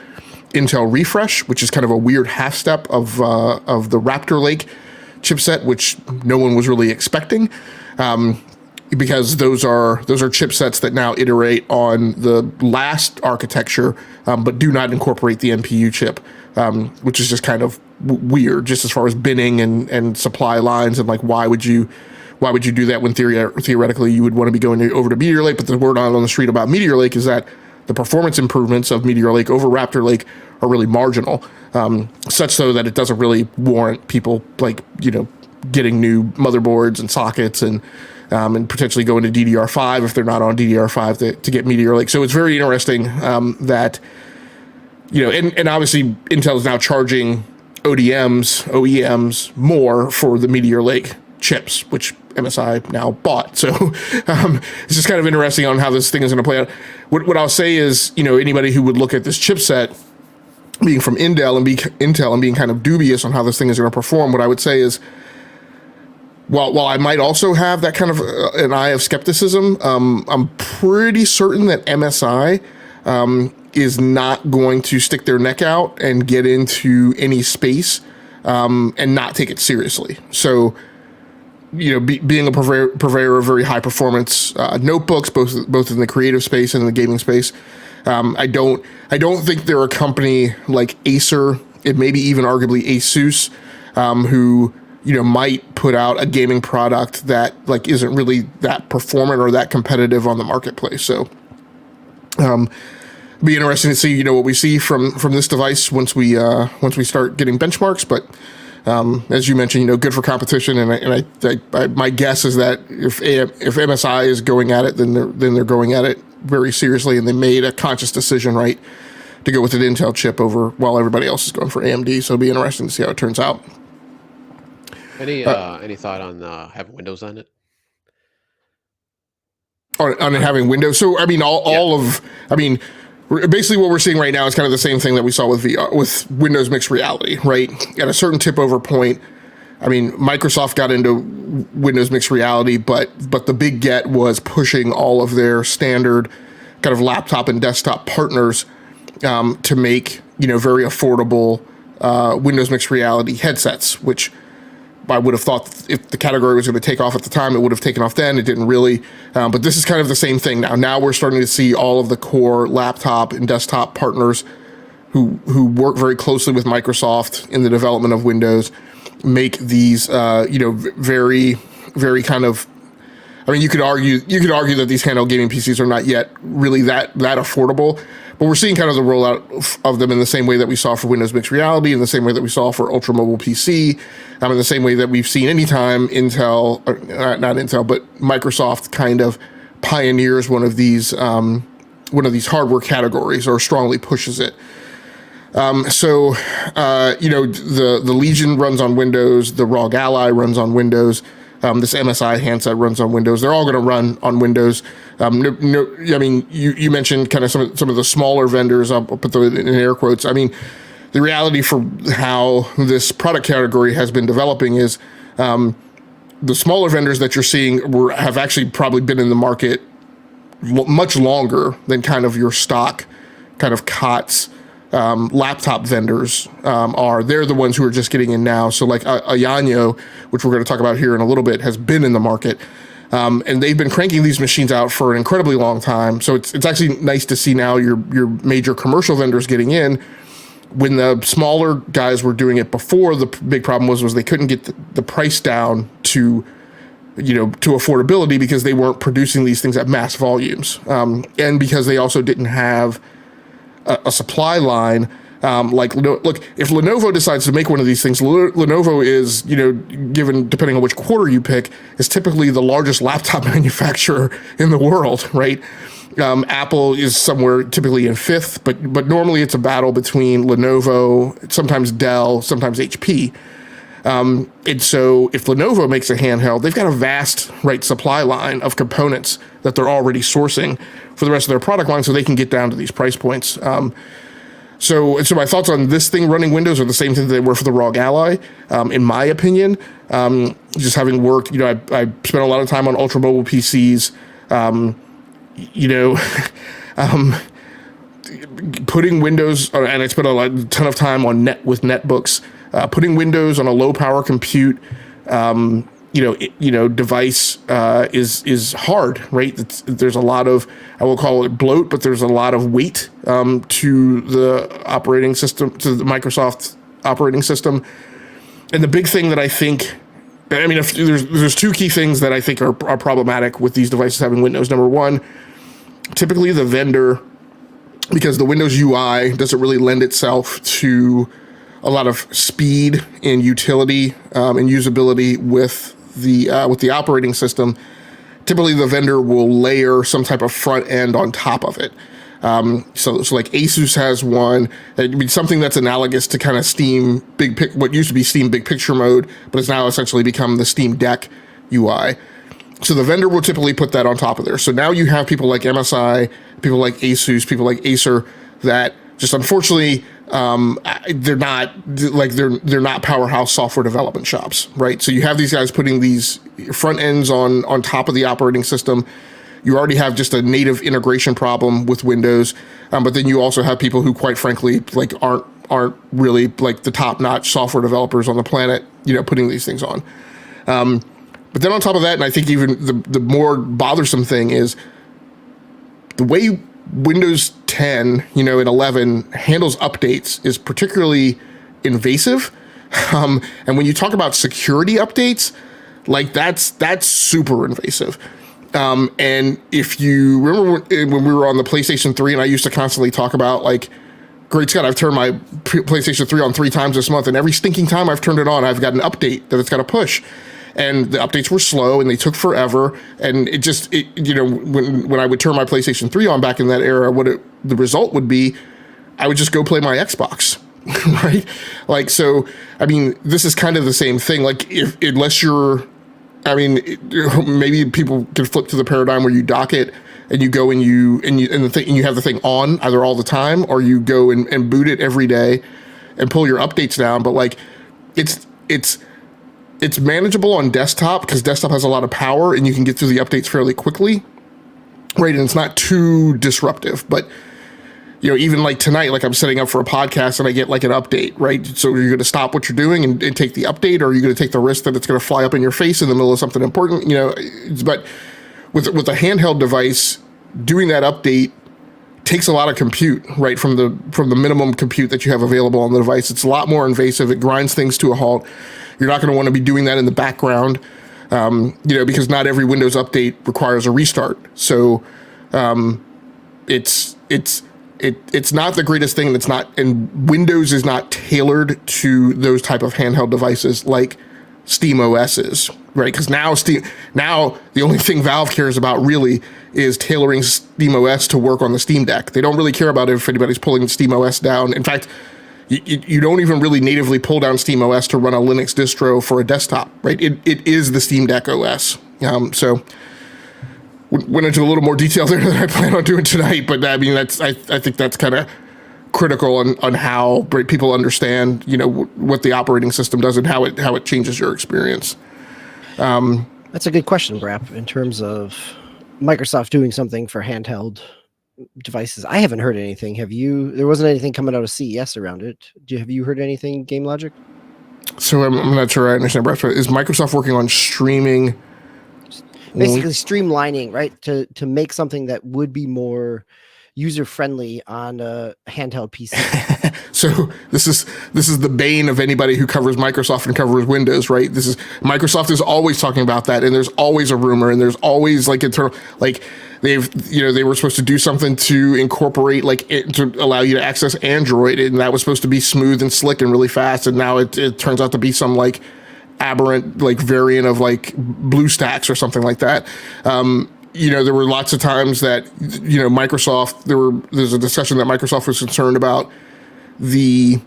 Intel Refresh, which is kind of a weird half step of the Raptor Lake chipset, which no one was really expecting. Because those are chipsets that now iterate on the last architecture, but do not incorporate the NPU chip, which is just kind of weird, just as far as binning and supply lines, and like why would you do that when theoretically you would want to be going over to Meteor Lake? But the word on the street about Meteor Lake is that the performance improvements of Meteor Lake over Raptor Lake are really marginal, such so that it doesn't really warrant people getting new motherboards and sockets and potentially going to DDR5 if they're not on DDR5 to get Meteor Lake. So it's very interesting that, and obviously Intel is now charging OEMs more for the Meteor Lake chips, which MSI now bought. So it's just kind of interesting on how this thing is going to play out. what I'll say is, anybody who would look at this chipset being from Intel and being kind of dubious on how this thing is going to perform, what I would say is, while I might also have that kind of an eye of skepticism, I'm pretty certain that MSI is not going to stick their neck out and get into any space and not take it seriously. So, being a purveyor of very high performance notebooks, both in the creative space and in the gaming space, I don't think they're a company like Acer, and maybe even arguably Asus, who might put out a gaming product that like isn't really that performant or that competitive on the marketplace. So, be interesting to see what we see from this device once we start getting benchmarks, but. As you mentioned, good for competition, and I my guess is that if MSI is going at it, then they're going at it very seriously, and they made a conscious decision, right, to go with an Intel chip over while everybody else is going for AMD. So it'll be interesting to see how it turns out. Any thought on having Windows on it? On it having Windows. So I mean, basically what we're seeing right now is kind of the same thing that we saw with VR, with Windows mixed reality, right? At a certain tip over point, I mean, Microsoft got into Windows mixed reality, but the big get was pushing all of their standard kind of laptop and desktop partners to make, very affordable Windows mixed reality headsets, which I would have thought if the category was going to take off at the time, it would have taken off then. It didn't really. But this is kind of the same thing now. Now we're starting to see all of the core laptop and desktop partners who work very closely with Microsoft in the development of Windows make these, very, very kind of. I mean, you could argue that these handheld gaming PCs are not yet really that affordable, but we're seeing kind of the rollout of them in the same way that we saw for Windows Mixed Reality, in the same way that we saw for Ultra Mobile PC, in the same way that we've seen anytime Intel, or not Intel, but Microsoft kind of pioneers one of these hardware categories or strongly pushes it. The Legion runs on Windows, the ROG Ally runs on Windows. This MSI handset runs on Windows. They're all going to run on Windows. You mentioned kind of some of the smaller vendors. I'll put them in air quotes. I mean, the reality for how this product category has been developing is the smaller vendors that you're seeing have actually probably been in the market much longer than kind of your stock kind of COTS laptop vendors are. They're the ones who are just getting in now. So like Ayanyo, which we're going to talk about here in a little bit, has been in the market. And they've been cranking these machines out for an incredibly long time. So it's actually nice to see now your major commercial vendors getting in. When the smaller guys were doing it before, the big problem was they couldn't get the price down to affordability because they weren't producing these things at mass volumes. And because they also didn't have a supply line. Look, if Lenovo decides to make one of these things, Lenovo is, given, depending on which quarter you pick, is typically the largest laptop manufacturer in the world, right? Apple is somewhere typically in fifth, but normally it's a battle between Lenovo, sometimes Dell, sometimes HP. And so if Lenovo makes a handheld, they've got a vast supply line of components that they're already sourcing for the rest of their product line so they can get down to these price points. So my thoughts on this thing running Windows are the same thing that they were for the ROG Ally, in my opinion. Just having worked, I spent a lot of time on ultra mobile PCs, putting Windows, and I spent a ton of time on netbooks, putting Windows on a low power compute, device is hard, right? There's a lot of, I will call it bloat, but there's a lot of weight to the operating system, to the Microsoft operating system. And the big thing that I think, if there's two key things that I think are problematic with these devices having Windows. Number one, typically the vendor, because the Windows UI doesn't really lend itself to a lot of speed and utility and usability with the operating system. Typically, the vendor will layer some type of front end on top of it. So like Asus has one. It'd be something that's analogous to kind of Steam what used to be Steam Big Picture mode, but has now essentially become the Steamdeck UI. So the vendor will typically put that on top of there. So now you have people like MSI, people like Asus, people like Acer that just unfortunately they're not powerhouse software development shops, right? So you have these guys putting these front ends on top of the operating system. You already have just a native integration problem with Windows, but then you also have people who, quite frankly, like aren't really like the top-notch software developers on the planet, putting these things on. But then on top of that, and I think even the more bothersome thing is the way Windows 10, and 11 handles updates is particularly invasive. And when you talk about security updates, like that's super invasive. And if you remember when we were on the PlayStation 3 and I used to constantly talk about like, great Scott, I've turned my PlayStation 3 on 3 times this month, and every stinking time I've turned it on, I've got an update that it's got to push. And the updates were slow and they took forever. And when I would turn my PlayStation 3 on back in that era, the result would be, I would just go play my Xbox, right? Like, so, I mean, this is kind of the same thing. Like, maybe people can flip to the paradigm where you dock it and you go and you have the thing on either all the time, or you go and boot it every day and pull your updates down. But like, it's manageable on desktop because desktop has a lot of power and you can get through the updates fairly quickly, right? And it's not too disruptive. But even like tonight, like I'm setting up for a podcast and I get like an update, right? So you're going to stop what you're doing and take the update, or are you going to take the risk that it's going to fly up in your face in the middle of something important? But with a handheld device, doing that update takes a lot of compute, right? From the minimum compute that you have available on the device. It's a lot more invasive. It grinds things to a halt. You're not going to want to be doing that in the background, because not every Windows update requires a restart. So it's not the greatest thing. And Windows is not tailored to those type of handheld devices like Steam OS is, right? Because now the only thing Valve cares about really is tailoring Steam OS to work on the Steam Deck. They don't really care about if anybody's pulling Steam OS down. In fact, you don't even really natively pull down Steam OS to run a Linux distro for a desktop, right? It is the Steam Deck OS. So went into a little more detail there than I plan on doing tonight, but I mean, I think that's kind of critical on how people understand, what the operating system does and how it changes your experience. That's a good question, Brap, in terms of Microsoft doing something for handheld devices. I haven't heard anything. Have you? There wasn't anything coming out of CES around it. Have you heard anything, Game Logic? So I'm not sure I understand, Brap. Is Microsoft working on streaming? Basically streamlining, right? To make something that would be more user-friendly on a handheld PC. So this is the bane of anybody who covers Microsoft and covers Windows, right? Microsoft is always talking about that, and there's always a rumor, and there's always like internal, like they were supposed to do something to incorporate to allow you to access Android, and that was supposed to be smooth and slick and really fast, and now it turns out to be some like aberrant like variant of like BlueStacks or something like that. There were lots of times that, Microsoft, there's a discussion that Microsoft was concerned about the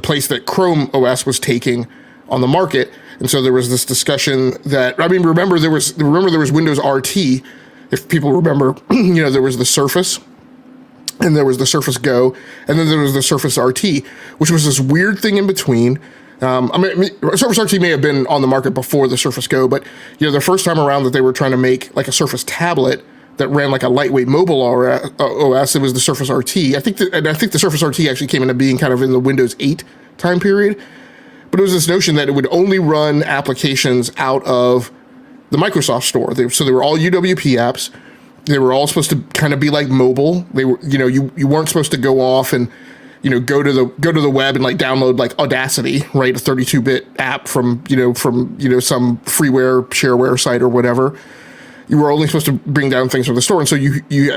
place that Chrome OS was taking on the market. And so there was this discussion that, remember there was Windows RT, if people remember, there was the Surface and there was the Surface Go, and then there was the Surface RT, which was this weird thing in between. Surface RT may have been on the market before the Surface Go, but the first time around that they were trying to make like a Surface tablet that ran like a lightweight mobile OS, it was the Surface RT. I think the Surface RT actually came into being kind of in the Windows 8 time period, but it was this notion that it would only run applications out of the Microsoft store. So they were all UWP apps. They were all supposed to kind of be like mobile. They were, you weren't supposed to go off and go to the web and like download like Audacity, right? A 32-bit app from some freeware, shareware site or whatever. You were only supposed to bring down things from the store. And so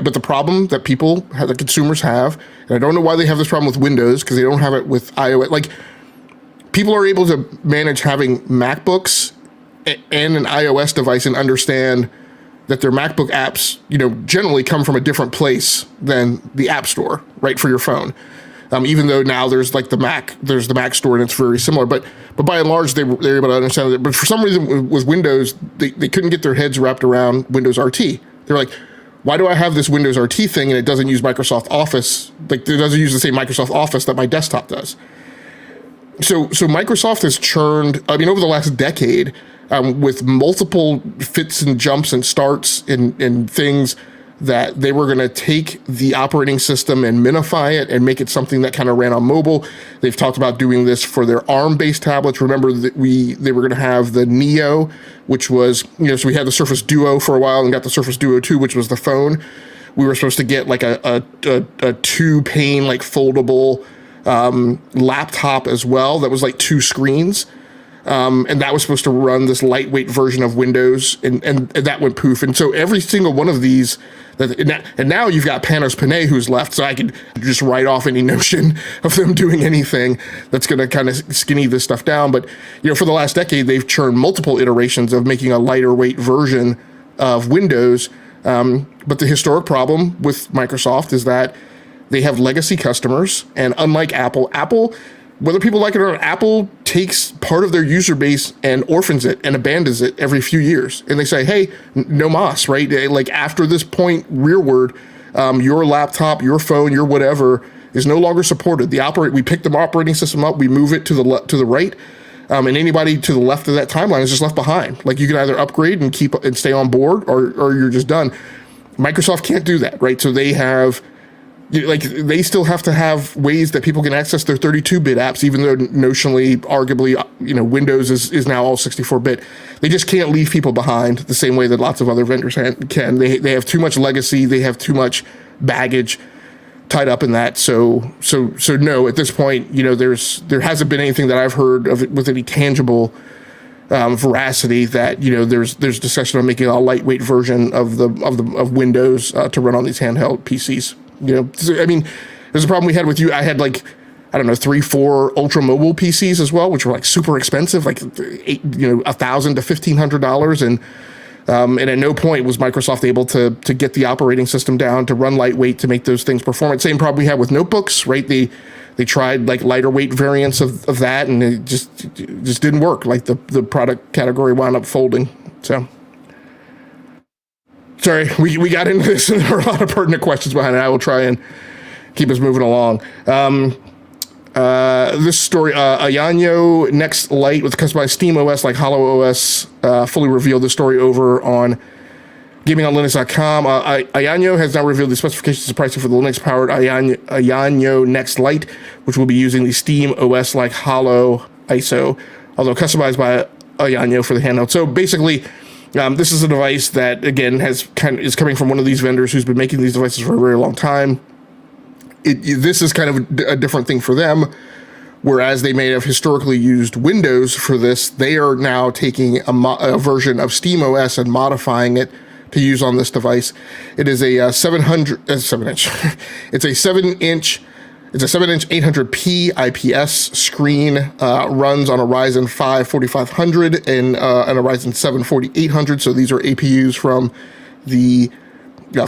but the problem that the consumers have, and I don't know why they have this problem with Windows, because they don't have it with iOS. Like, people are able to manage having MacBooks and an iOS device and understand that their MacBook apps, generally come from a different place than the App Store, right, for your phone. Even though now there's the Mac store and it's very similar, but by and large they're able to understand it. But for some reason with Windows, they couldn't get their heads wrapped around Windows RT. They're like, why do I have this Windows RT thing and it doesn't use Microsoft Office? It doesn't use the same Microsoft Office that my desktop does. So Microsoft has churned, over the last decade, with multiple fits and jumps and starts and things that they were going to take the operating system and minify it and make it something that kind of ran on mobile. They've talked about doing this for their ARM-based tablets. Remember that they were going to have the Neo, which was, so we had the Surface Duo for a while and got the Surface Duo 2, which was the phone. We were supposed to get a 2-pane, foldable laptop as well. That was 2 screens. And that was supposed to run this lightweight version of Windows, and that went poof. And so every single one of these, and now you've got Panos Panay who's left, so I could just write off any notion of them doing anything that's going to kind of skinny this stuff down. But for the last decade, they've churned multiple iterations of making a lighter weight version of Windows. But the historic problem with Microsoft is that they have legacy customers, and unlike Apple, whether people like it or not, Apple takes part of their user base and orphans it and abandons it every few years. And they say, hey, no mas, right? After this point rearward, your laptop, your phone, your whatever is no longer supported. We pick the operating system up, we move it to the right, and anybody to the left of that timeline is just left behind. You can either upgrade and keep and stay on board, or you're just done. Microsoft can't do that, right? So they have... they still have to have ways that people can access their 32-bit apps, even though notionally, arguably, Windows is now all 64-bit. They just can't leave people behind the same way that lots of other vendors can. They have too much legacy. They have too much baggage tied up in that. So no, at this point, there hasn't been anything that I've heard of it with any tangible veracity that there's discussion on making a lightweight version of Windows to run on these handheld PCs. There's a problem we had with you. I had 3-4 ultra mobile PCs as well, which were super expensive, $1,000 to $1,500, and at no point was Microsoft able to get the operating system down to run lightweight to make those things performant. Same problem we had with notebooks, right? They tried lighter weight variants of that, and it just didn't work. The product category wound up folding. So. Sorry, we got into this, and there are a lot of pertinent questions behind it. I will try and keep us moving along. This story, Ayanyo Next Lite with customized Steam OS like Hollow OS, fully revealed the story over on GamingOnLinux.com. Ayanyo has now revealed the specifications and pricing for the Linux-powered Ayanyo Next Lite, which will be using the Steam OS like Hollow ISO, although customized by Ayanyo for the handheld. So basically, this is a device that, again, is coming from one of these vendors who's been making these devices for a very long time. This is kind of a different thing for them, whereas they may have historically used Windows for this. They are now taking a version of SteamOS and modifying it to use on this device. It is a 7-inch. It's a 7-inch 800p IPS screen, runs on a Ryzen 5 4500 and a Ryzen 7 4800. So these are APUs from the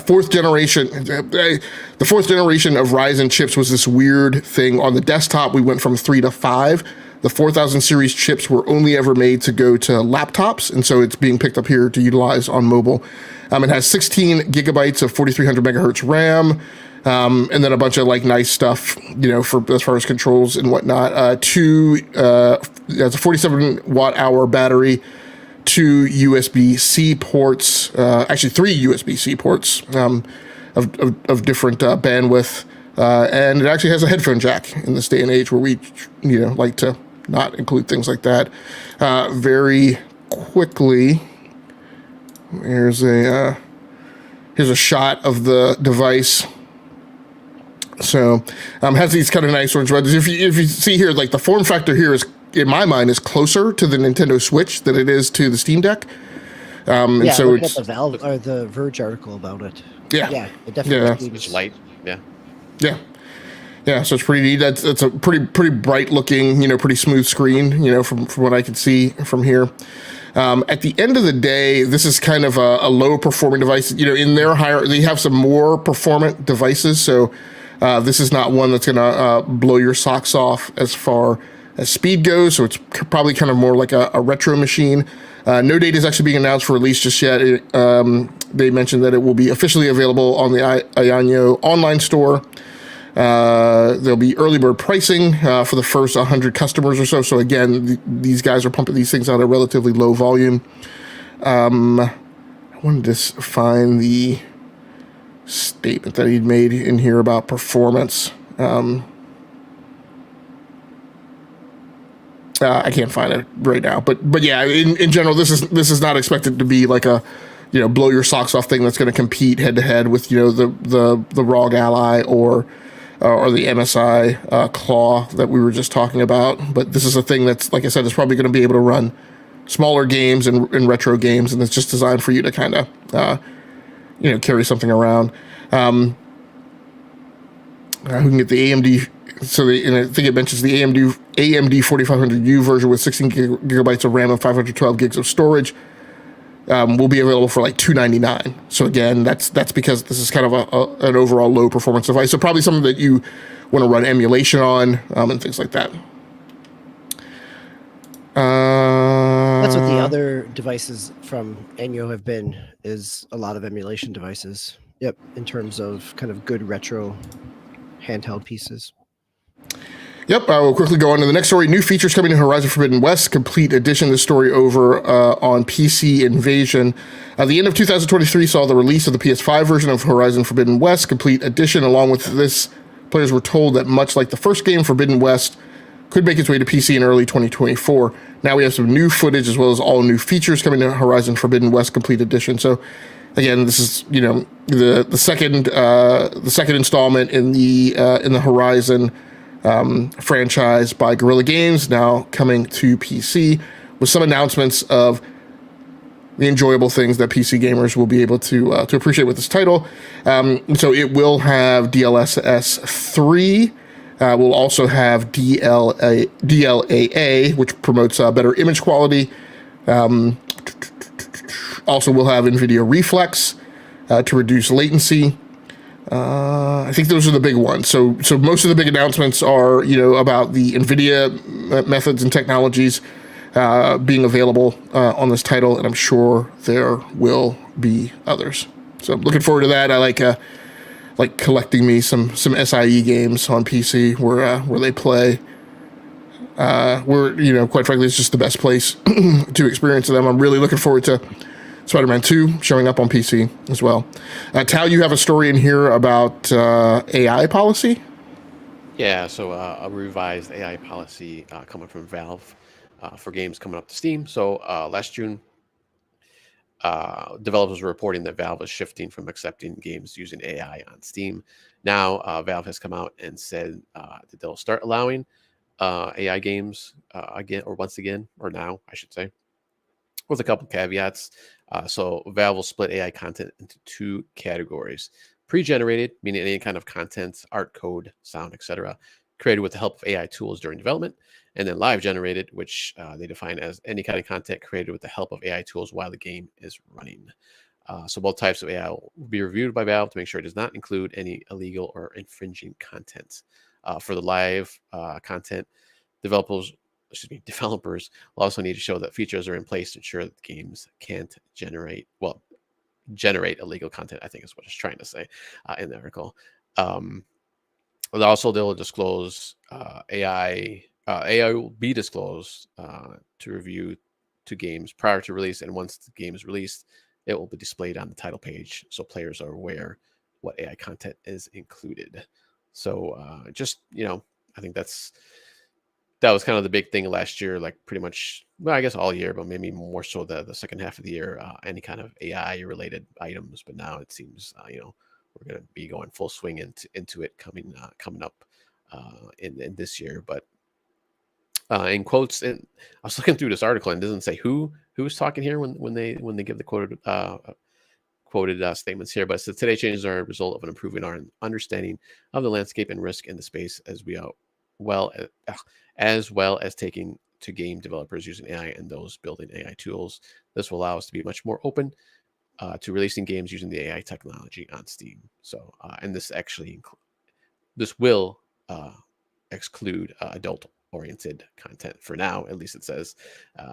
fourth generation. The fourth generation of Ryzen chips was this weird thing. On the desktop, we went from 3 to 5. The 4000 series chips were only ever made to go to laptops, and so it's being picked up here to utilize on mobile. It has 16 gigabytes of 4300 megahertz RAM. And then a bunch of nice stuff, for as far as controls and whatnot. It's a 47 watt hour battery, 2 USB-C ports, actually 3 USB-C ports of different bandwidth, and it actually has a headphone jack in this day and age where we like to not include things like that. Very quickly, here's a shot of the device. So has these kind of nice orange buttons. If you see here, the form factor here is, in my mind, is closer to the Nintendo Switch than it is to the Steam Deck. And so it's at the Valve or the Verge article about it. Yeah, it definitely. It's light. Yeah. So it's pretty neat. That's a pretty bright looking, pretty smooth screen, from what I can see from here. At the end of the day, this is kind of a low performing device. In their they have some more performant devices. So This is not one that's going to blow your socks off as far as speed goes, so it's probably kind of more like a retro machine. No date is actually being announced for release just yet. They mentioned that it will be officially available on the Ayanyo online store. There'll be early bird pricing for the first 100 customers or so. So again, these guys are pumping these things out at relatively low volume. I wanted to find the statement that he'd made in here about performance. I can't find it right now, but yeah, in general, this is not expected to be like a, blow your socks off thing that's going to compete head to head with, the ROG Ally or the MSI Claw that we were just talking about. But this is a thing that's, like I said, is probably going to be able to run smaller games and retro games, and it's just designed for you to kind of, carry something around. Who can get the AMD? So and I think it mentions the AMD 4500U version with 16 gigabytes of RAM and 512 gigs of storage. Will be available for like $299. So again, that's because this is kind of an overall low performance device. So probably something that you want to run emulation on and things like that. That's what the other devices from Enyo have been, is a lot of emulation devices. Yep, in terms of kind of good retro handheld pieces. Yep, I will quickly go on to the next story. New features coming to Horizon Forbidden West Complete Edition. This story over on PC Invasion. The end of 2023 saw the release of the PS5 version of Horizon Forbidden West Complete Edition. Along with this, players were told that much like the first game, Forbidden West could make its way to PC in early 2024. Now we have some new footage as well as all new features coming to Horizon Forbidden West Complete Edition. So again, this is the second installment in the Horizon franchise by Guerrilla Games, now coming to PC with some announcements of the enjoyable things that PC gamers will be able to appreciate with this title. So it will have DLSS 3. We'll also have DLAA, which promotes better image quality. Also, we'll have NVIDIA Reflex to reduce latency. I think those are the big ones. So most of the big announcements are, about the NVIDIA methods and technologies being available on this title, and I'm sure there will be others. So I'm looking forward to that. I like collecting me some SIE games on PC where they play. Quite frankly, it's just the best place to experience them. I'm really looking forward to Spider-Man 2 showing up on PC as well. Tal, you have a story in here about AI policy? Yeah, so a revised AI policy coming from Valve for games coming up to Steam. So last June, developers were reporting that Valve is shifting from accepting games using AI on Steam. Now, Valve has come out and said that they'll start allowing AI games once again, or now, I should say, with a couple caveats. So Valve will split AI content into two categories: pre-generated, meaning any kind of content, art, code, sound, etc., created with the help of AI tools during development, and then live generated, which they define as any kind of content created with the help of AI tools while the game is running. So both types of AI will be reviewed by Valve to make sure it does not include any illegal or infringing content. For the live content, developers will also need to show that features are in place to ensure that the games can't generate illegal content, I think is what it's trying to say in the article. Also, they'll disclose AI will be disclosed to review to games prior to release, and once the game is released, it will be displayed on the title page so players are aware what AI content is included. So I think that was kind of the big thing last year, like pretty much, well, I guess all year, but maybe more so the second half of the year, any kind of AI related items. But now it seems, we're going to be going full swing into it coming up in this year. But in quotes, and I was looking through this article and it doesn't say who's talking here when they give the quoted statements here, but it says today's changes are a result of an improving our understanding of the landscape and risk in the space as well as taking to game developers using AI and those building AI tools. This will allow us to be much more open to releasing games using the AI technology on Steam. So, and this actually this will exclude adult-oriented content for now, at least it says.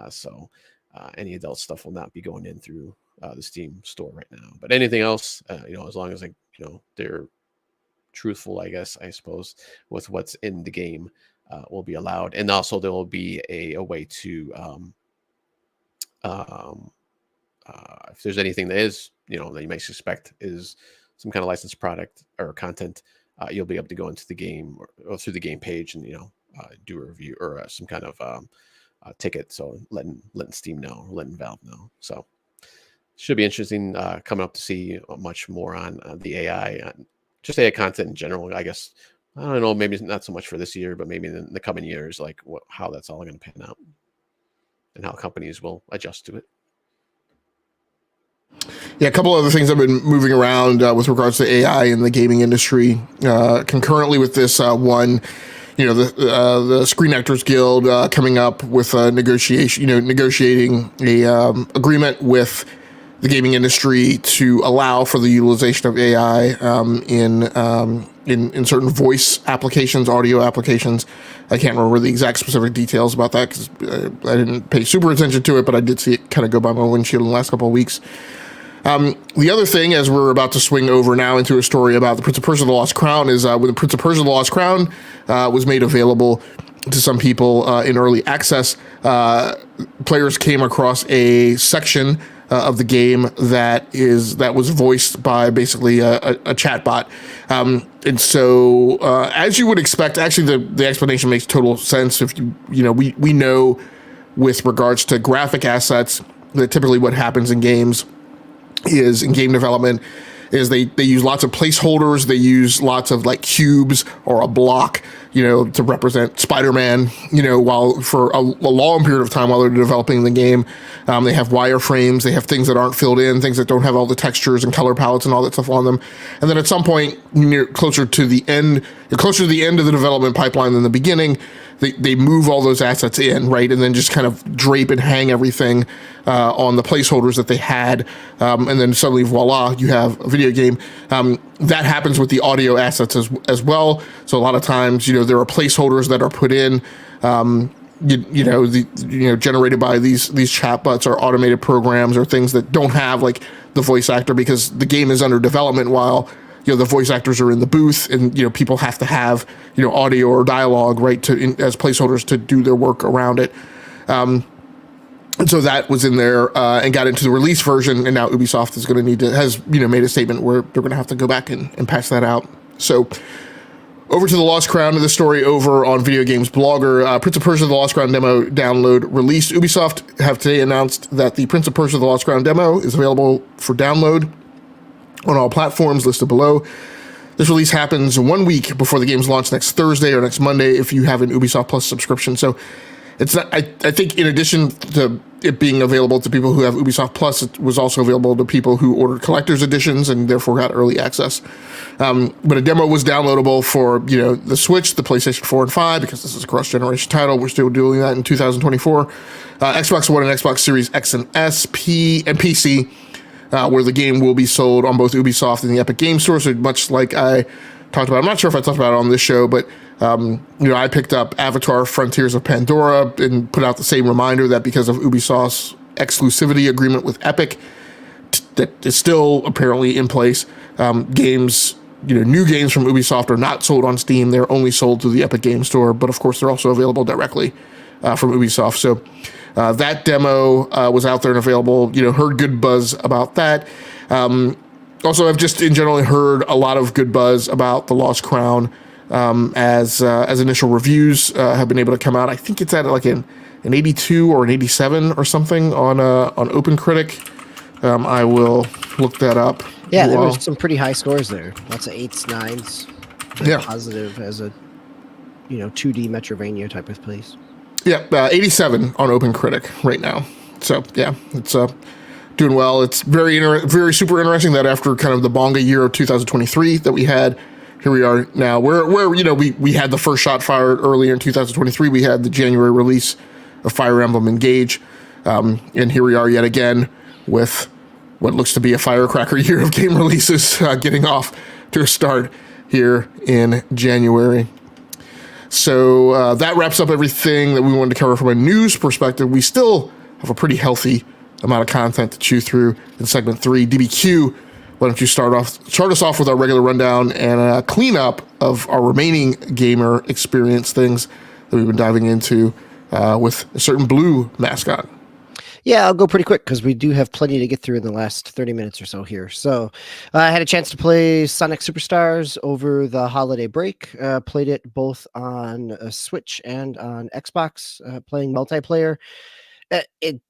So any adult stuff will not be going in through the Steam store right now. But anything else, as long as they're truthful, I suppose, with what's in the game, will be allowed. And also there will be a way to if there's anything that is that you may suspect is some kind of licensed product or content, you'll be able to go into the game or through the game page and do a review or some kind of ticket. So letting Steam know, letting Valve know. So should be interesting coming up to see much more on the AI, just AI content in general. I guess I don't know, maybe not so much for this year, but maybe in the coming years, like how that's all going to pan out and how companies will adjust to it. Yeah, a couple other things have been moving around with regards to AI in the gaming industry. Concurrently with this one, the Screen Actors Guild coming up with a negotiating a agreement with the gaming industry to allow for the utilization of AI in certain voice applications, audio applications. I can't remember the exact specific details about that because I didn't pay super attention to it, but I did see it kind of go by my windshield in the last couple of weeks. The other thing, as we're about to swing over now into a story about the Prince of Persia: The Lost Crown, is when the Prince of Persia: The Lost Crown was made available to some people in early access, players came across a section of the game that was voiced by basically a chatbot. And so, as you would expect, actually the explanation makes total sense. If we know with regards to graphic assets that typically what happens in games is in game development is they use lots of placeholders. They use lots of like cubes or a block, to represent Spider-Man, while for a long period of time while they're developing the game. They have wireframes, they have things that aren't filled in, things that don't have all the textures and color palettes and all that stuff on them. And then at some point, you're closer to the end of the development pipeline than the beginning, they move all those assets in, right? And then just kind of drape and hang everything on the placeholders that they had. And then suddenly, voila, you have a video game. That happens with the audio assets as well. So a lot of times, there are placeholders that are put in, generated by these chatbots or automated programs or things that don't have like the voice actor because the game is under development while the voice actors are in the booth, and people have to have audio or dialogue right as placeholders to do their work around it. And so that was in there and got into the release version, and now Ubisoft has made a statement where they're going to have to go back and patch that out. So over to the Lost Crown of the story over on Video Games Blogger. Prince of Persia: The Lost Crown demo download released. Ubisoft have today announced that the Prince of Persia: The Lost Crown demo is available for download on all platforms listed below. This release happens 1 week before the game's launch next Thursday or next Monday if you have an Ubisoft Plus subscription. So it's not, I think in addition to it being available to people who have Ubisoft Plus, it was also available to people who ordered collector's editions and therefore got early access. But a demo was downloadable for, the Switch, the PlayStation 4 and 5, because this is a cross-generation title. We're still doing that in 2024. Xbox One and Xbox Series X and S, P, and PC, where the game will be sold on both Ubisoft and the Epic Games Store. So much like I talked about, I'm not sure if I talked about it on this show, but I picked up Avatar: Frontiers of Pandora and put out the same reminder that because of Ubisoft's exclusivity agreement with Epic, that is still apparently in place, games, new games from Ubisoft are not sold on Steam. They're only sold through the Epic Games Store, but of course they're also available directly from Ubisoft. So that demo was out there and available. Heard good buzz about that. Also, I've just in general heard a lot of good buzz about The Lost Crown as initial reviews have been able to come out. I think it's at like an 82 or an 87 or something on OpenCritic. I will look that up. Yeah, there was some pretty high scores there. Lots of 8s, 9s. Yeah, positive as a 2D Metrovania type of place. Yeah, 87 on OpenCritic right now. So yeah, it's doing well. It's very super interesting that after kind of the bonga year of 2023 that we had, here we are now. Where we had the first shot fired earlier in 2023. We had the January release of Fire Emblem Engage, and here we are yet again with what looks to be a firecracker year of game releases getting off to a start. here in January. So that wraps up everything that we wanted to cover from a news perspective. We still have a pretty healthy amount of content to chew through in segment 3. DBQ, why don't you start us off with our regular rundown and a cleanup of our remaining gamer experience things that we've been diving into with a certain blue mascot. Yeah, I'll go pretty quick because we do have plenty to get through in the last 30 minutes or so here. So I had a chance to play Sonic Superstars over the holiday break. Played it both on a Switch and on Xbox, playing multiplayer. It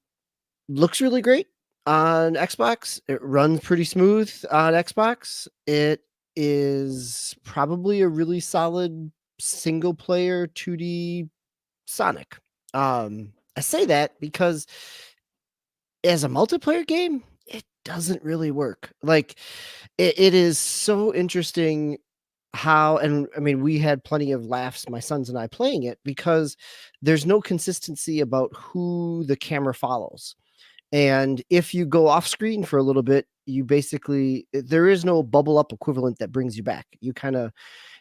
looks really great on Xbox. It runs pretty smooth on Xbox. It is probably a really solid single player 2D Sonic. I say that because as a multiplayer game, it doesn't really work. Like it is so interesting how, and I mean, we had plenty of laughs, my sons and I, playing it because there's no consistency about who the camera follows. And if you go off screen for a little bit, you basically, there is no bubble up equivalent that brings you back. You kind of,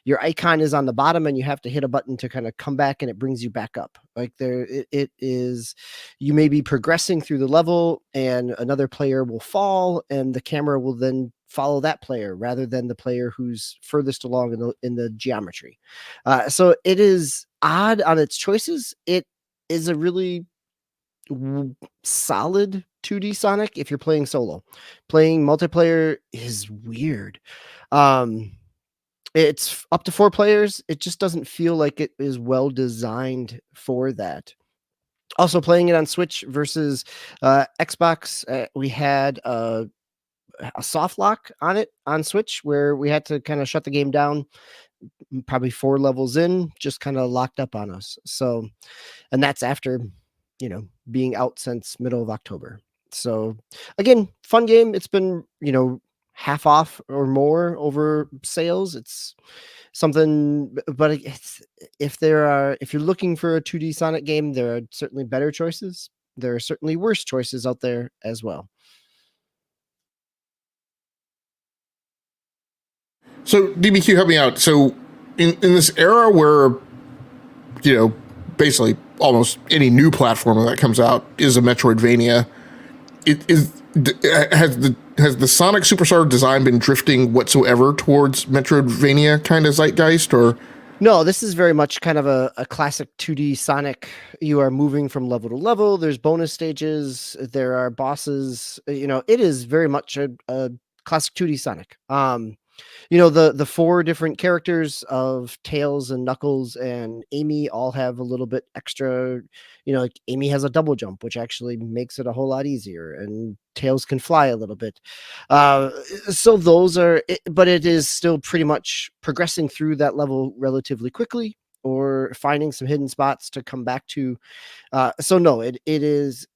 your icon is on the bottom and you have to hit a button to kind of come back and it brings you back up. Like it is, you may be progressing through the level and another player will fall and the camera will then follow that player rather than the player who's furthest along in the geometry. So it is odd on its choices. It is a really solid 2D Sonic if you're playing solo. Playing multiplayer is weird. It's up to 4 players. It just doesn't feel like it is well designed for that. Also, playing it on Switch versus Xbox, we had a soft lock on it on Switch where we had to kind of shut the game down probably 4 levels in, just kind of locked up on us. So, and that's after, being out since middle of October. So again, fun game. It's been, half off or more over sales. It's something, but if you're looking for a 2D Sonic game, there are certainly better choices. There are certainly worse choices out there as well. So DBQ, help me out. So in this era where, basically almost any new platform that comes out is a Metroidvania, has the Sonic Superstar design been drifting whatsoever towards Metroidvania kind of zeitgeist, or? No, this is very much kind of a classic 2D Sonic. You are moving from level to level. There's bonus stages. There are bosses. It is very much a classic 2D Sonic. The 4 different characters of Tails and Knuckles and Amy all have a little bit extra, like Amy has a double jump, which actually makes it a whole lot easier, and Tails can fly a little bit. So those are, but it is still pretty much progressing through that level relatively quickly or finding some hidden spots to come back to. So no, it is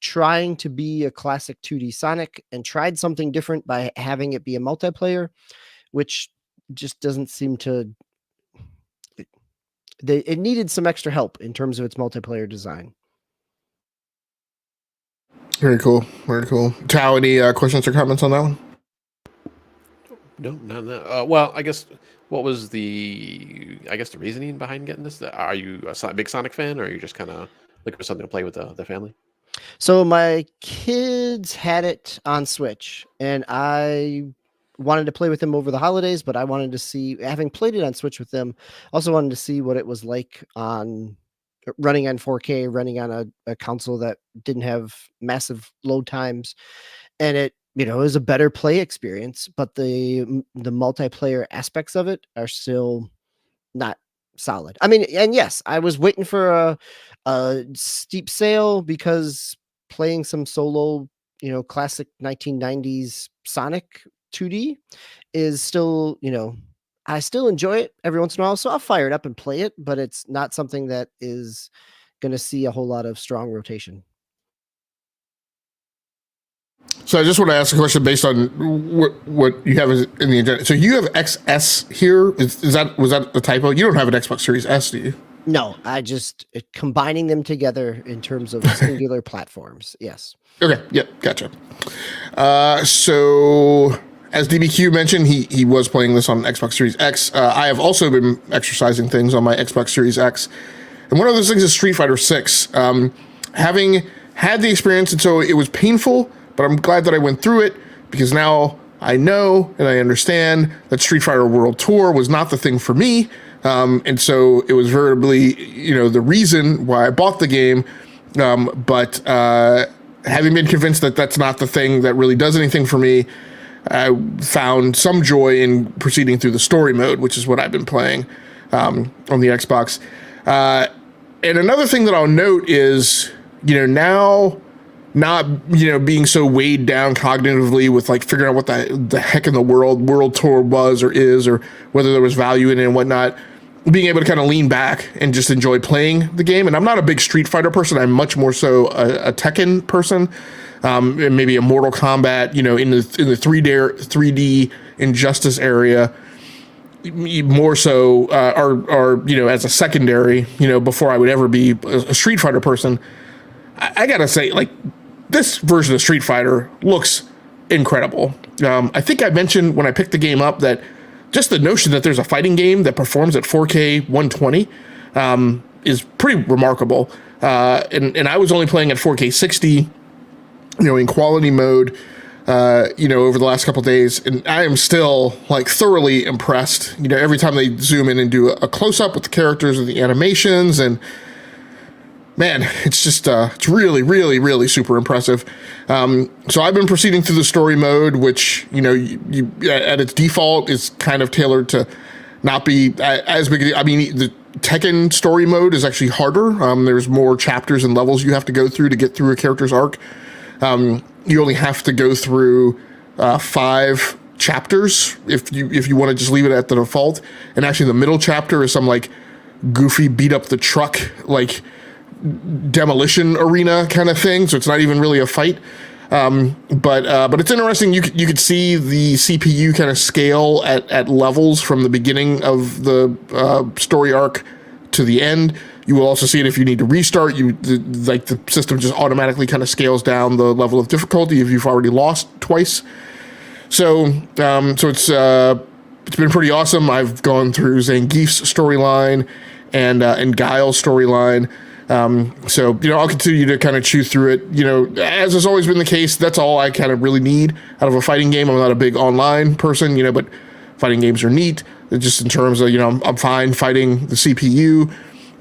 trying to be a classic 2D Sonic and tried something different by having it be a multiplayer, which just doesn't seem to. It needed some extra help in terms of its multiplayer design. Very cool. Very cool. Tao, any questions or comments on that one? No, none. Well, I guess what was the reasoning behind getting this? Are you a big Sonic fan, or are you just kind of looking for something to play with the family? So my kids had it on Switch, and I wanted to play with them over the holidays, but I wanted to see, having played it on Switch with them, also wanted to see what it was like on running on 4K, running on a console that didn't have massive load times. And it, it was a better play experience, but the multiplayer aspects of it are still not solid. I mean, and yes, I was waiting for a steep sale because playing some solo, classic 1990s Sonic 2D is still, I still enjoy it every once in a while. So I'll fire it up and play it, but it's not something that is going to see a whole lot of strong rotation. So I just want to ask a question based on what you have in the agenda. So you have XS here. Was that a typo? You don't have an Xbox Series S, do you? No, I just combining them together in terms of singular platforms. Yes. Okay. Yep. Gotcha. So as DBQ mentioned, he was playing this on Xbox Series X. I have also been exercising things on my Xbox Series X. And one of those things is Street Fighter 6. Having had the experience, and so it was painful, but I'm glad that I went through it, because now I know and I understand that Street Fighter World Tour was not the thing for me. And so it was veritably, the reason why I bought the game. But having been convinced that that's not the thing that really does anything for me, I found some joy in proceeding through the story mode, which is what I've been playing on the Xbox. And another thing that I'll note is, now not, being so weighed down cognitively with like figuring out what the heck in the World Tour was or is, or whether there was value in it and whatnot, being able to kind of lean back and just enjoy playing the game. And I'm not a big Street Fighter person. I'm much more so a Tekken person, and maybe a Mortal Kombat, in the 3D Injustice area, more so, or as a secondary, before I would ever be a Street Fighter person. I gotta say, like, this version of Street Fighter looks incredible. I think I mentioned when I picked the game up that just the notion that there's a fighting game that performs at 4K 120 is pretty remarkable. And I was only playing at 4K 60, in quality mode, over the last couple of days, and I am still like thoroughly impressed. Every time they zoom in and do a close up with the characters and the animations, and man, it's just it's really, really, really super impressive. So I've been proceeding through the story mode, which you at its default is kind of tailored to not be as big. The Tekken story mode is actually harder. There's more chapters and levels you have to go through to get through a character's arc. You only have to go through 5 chapters if you want to just leave it at the default. And actually, the middle chapter is some like goofy beat up the truck like demolition arena kind of thing, so it's not even really a fight. But it's interesting. You could see the CPU kind of scale at levels from the beginning of the story arc to the end. You will also see it if you need to restart. The system just automatically kind of scales down the level of difficulty if you've already lost twice. So it's been pretty awesome. I've gone through Zangief's storyline and Guile's storyline. So I'll continue to kind of chew through it. As has always been the case, that's all I kind of really need out of a fighting game. I'm not a big online person, but fighting games are neat. Just in terms of, I'm fine fighting the CPU,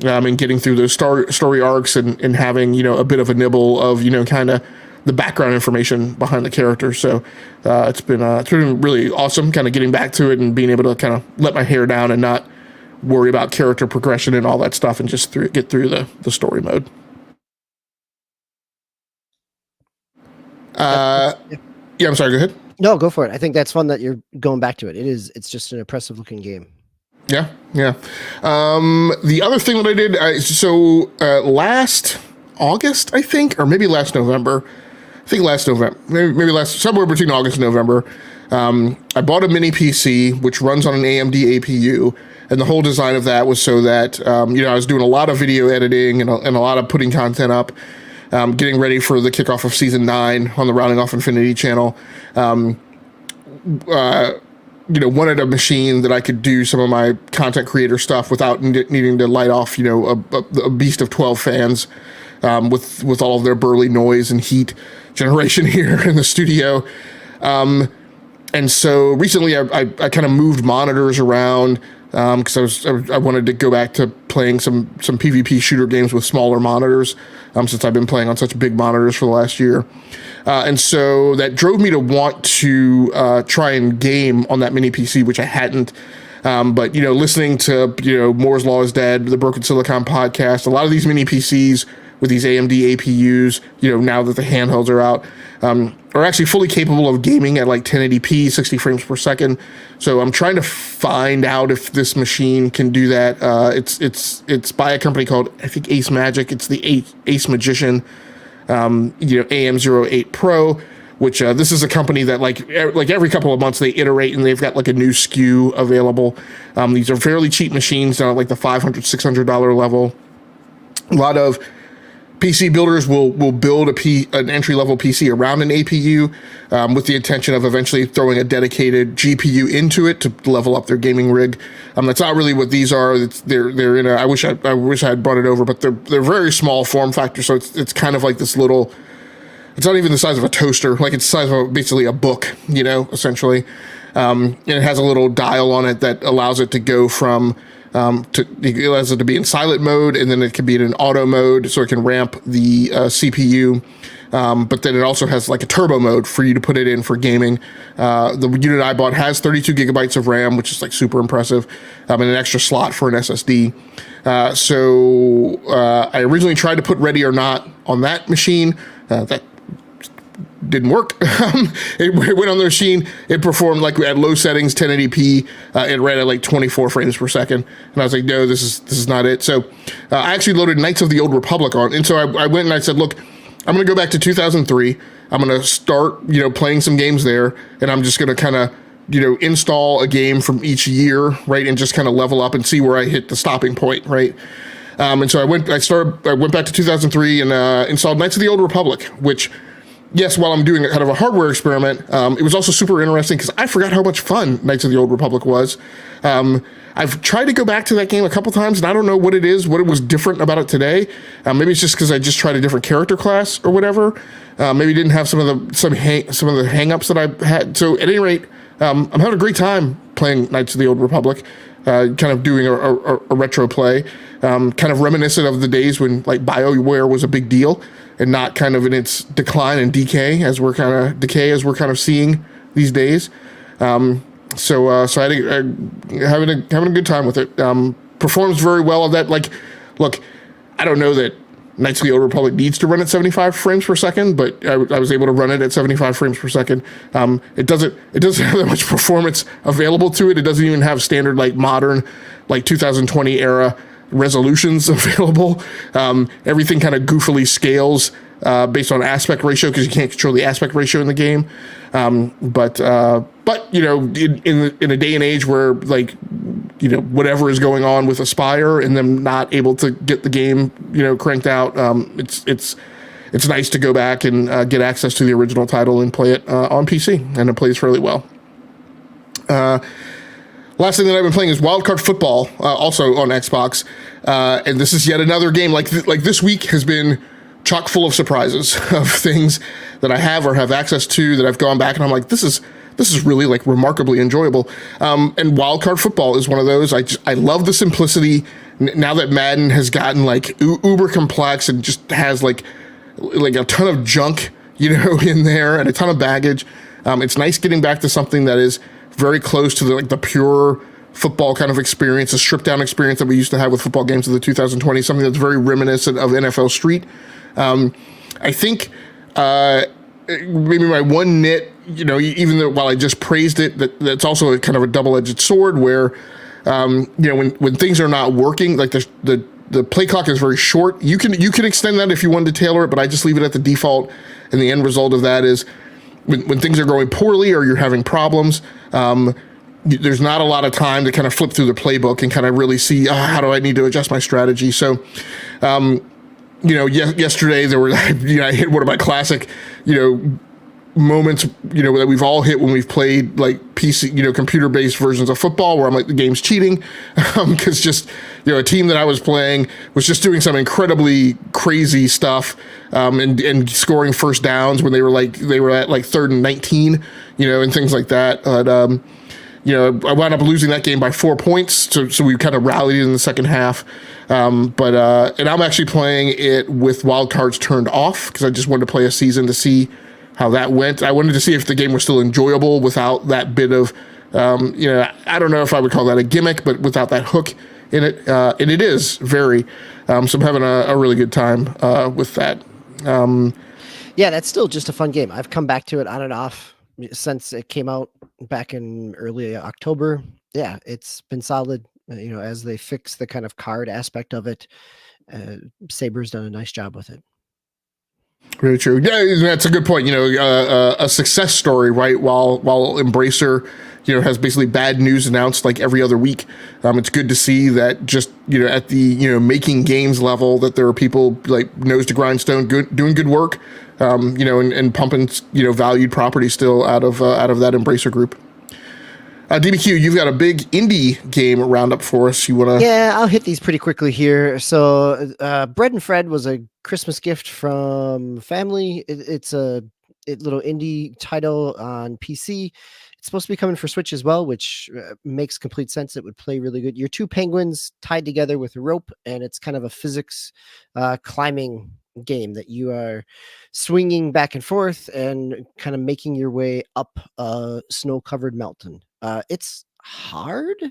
and getting through those story arcs and having, a bit of a nibble of, kind of the background information behind the character. So it's been really awesome kind of getting back to it and being able to kind of let my hair down and not worry about character progression and all that stuff, and just get through the story mode. Yeah, I'm sorry, go ahead. No, go for it. I think that's fun that you're going back to it. It's just an impressive looking game. Yeah. The other thing that I did, last August, I think, or maybe last November, maybe somewhere between August and November, I bought a mini PC, which runs on an AMD APU. And the whole design of that was so that, I was doing a lot of video editing and a lot of putting content up, getting ready for the kickoff of season 9 on the Rounding Off Infinity channel. Wanted a machine that I could do some of my content creator stuff without needing to light off, a beast of 12 fans, with all of their burly noise and heat generation here in the studio. And so recently I kind of moved monitors around, because I wanted to go back to playing some PvP shooter games with smaller monitors, since I've been playing on such big monitors for the last year. And so that drove me to want to try and game on that mini PC, which I hadn't. But listening to Moore's Law is Dead, the Broken Silicon podcast, a lot of these mini PCs with these AMD APUs, now that the handhelds are out, are actually fully capable of gaming at like 1080p, 60 frames per second. So I'm trying to find out if this machine can do that. It's by a company called, I think, Ace Magic. It's the Ace Magician, AM08 Pro, which this is a company that like every couple of months they iterate and they've got like a new SKU available. These are fairly cheap machines, like the $500, $600 level. A lot of PC builders will build an entry-level PC around an APU with the intention of eventually throwing a dedicated GPU into it to level up their gaming rig. That's not really what these are. They're in a. I wish I had brought it over, but they're very small form factor. So it's kind of like this little. It's not even the size of a toaster. Like it's the size of basically a book, essentially. And it has a little dial on it that allows it to go from. It allows it to be in silent mode, and then it can be in an auto mode, so it can ramp the CPU. But then it also has like a turbo mode for you to put it in for gaming. The unit I bought has 32 gigabytes of RAM, which is like super impressive, and an extra slot for an SSD. So I originally tried to put Ready or Not on that machine. That didn't work. It went on the machine. It performed like at low settings, 1080p. It ran at like 24 frames per second, and I was like, no, this is not it. So I actually loaded Knights of the Old Republic on, and so I went and I said, look, I'm going to go back to 2003. I'm going to start, playing some games there, and I'm just going to kind of, install a game from each year, right, and just kind of level up and see where I hit the stopping point, right. And so I went back to 2003 and installed Knights of the Old Republic, which. Yes, while I'm doing kind of a hardware experiment, it was also super interesting because I forgot how much fun Knights of the Old Republic was. I've tried to go back to that game a couple times, and I don't know what it was different about it today. Maybe it's just because I just tried a different character class or whatever. Maybe didn't have some of the hang-ups that I had. So at any rate, I'm having a great time playing Knights of the Old Republic, kind of doing a retro play, kind of reminiscent of the days when like BioWare was a big deal. And not kind of in its decline and decay as we're kind of seeing these days. So I having a good time with it. Performs very well of that. Like, look, I don't know that Knights of the Old Republic needs to run at 75 frames per second, but I was able to run it at 75 frames per second. It doesn't have that much performance available to it. It doesn't even have standard like modern, like 2020 era resolutions available. Everything kind of goofily scales based on aspect ratio because you can't control the aspect ratio in the game. But in a day and age where like whatever is going on with Aspire and them not able to get the game cranked out, it's nice to go back and get access to the original title and play it on PC, and it plays fairly well. Last thing that I've been playing is Wildcard Football, also on Xbox, and this is yet another game. Like this week has been chock full of surprises of things that I have or have access to that I've gone back and I'm like, this is really like remarkably enjoyable. And Wildcard Football is one of those. I love the simplicity now that Madden has gotten like uber complex and just has like a ton of junk, in there and a ton of baggage. It's nice getting back to something that is very close to the pure football kind of experience, a stripped down experience that we used to have with football games of the 2020, something that's very reminiscent of NFL Street. I think maybe my one nit, even though while I just praised it, that's also a kind of a double-edged sword where, when things are not working, like the play clock is very short. You can extend that if you wanted to tailor it, but I just leave it at the default. And the end result of that is when things are going poorly or you're having problems, there's not a lot of time to kind of flip through the playbook and kind of really see how do I need to adjust my strategy. So, yesterday there were, I hit one of my classic, moments, that we've all hit when we've played like PC, computer-based versions of football where I'm like, the game's cheating. Cause just, a team that I was playing was just doing some incredibly crazy stuff, and scoring first downs when they were at like 3rd and 19, and things like that. But, I wound up losing that game by 4 points. So we kind of rallied in the second half. And I'm actually playing it with wildcards turned off because I just wanted to play a season to see how that went. I wanted to see if the game was still enjoyable without that bit of, I don't know if I would call that a gimmick, but without that hook in it. And it is very, so I'm having a really good time with that. Yeah, that's still just a fun game. I've come back to it on and off since it came out back in early October. Yeah, it's been solid. As they fix the kind of card aspect of it, Saber's done a nice job with it. Very true. Yeah, that's a good point. A success story, right? While Embracer, has basically bad news announced like every other week. It's good to see that just at the making games level that there are people like nose to grindstone, doing good work, and pumping valued property still out of that Embracer group. DBQ, you've got a big indie game roundup for us. You want to? Yeah, I'll hit these pretty quickly here. So, Bread and Fred was a Christmas gift from family. It's a little indie title on PC. It's supposed to be coming for Switch as well, which makes complete sense. It would play really good. You're two penguins tied together with a rope, and it's kind of a physics climbing game that you are swinging back and forth and kind of making your way up a snow-covered mountain. It's hard.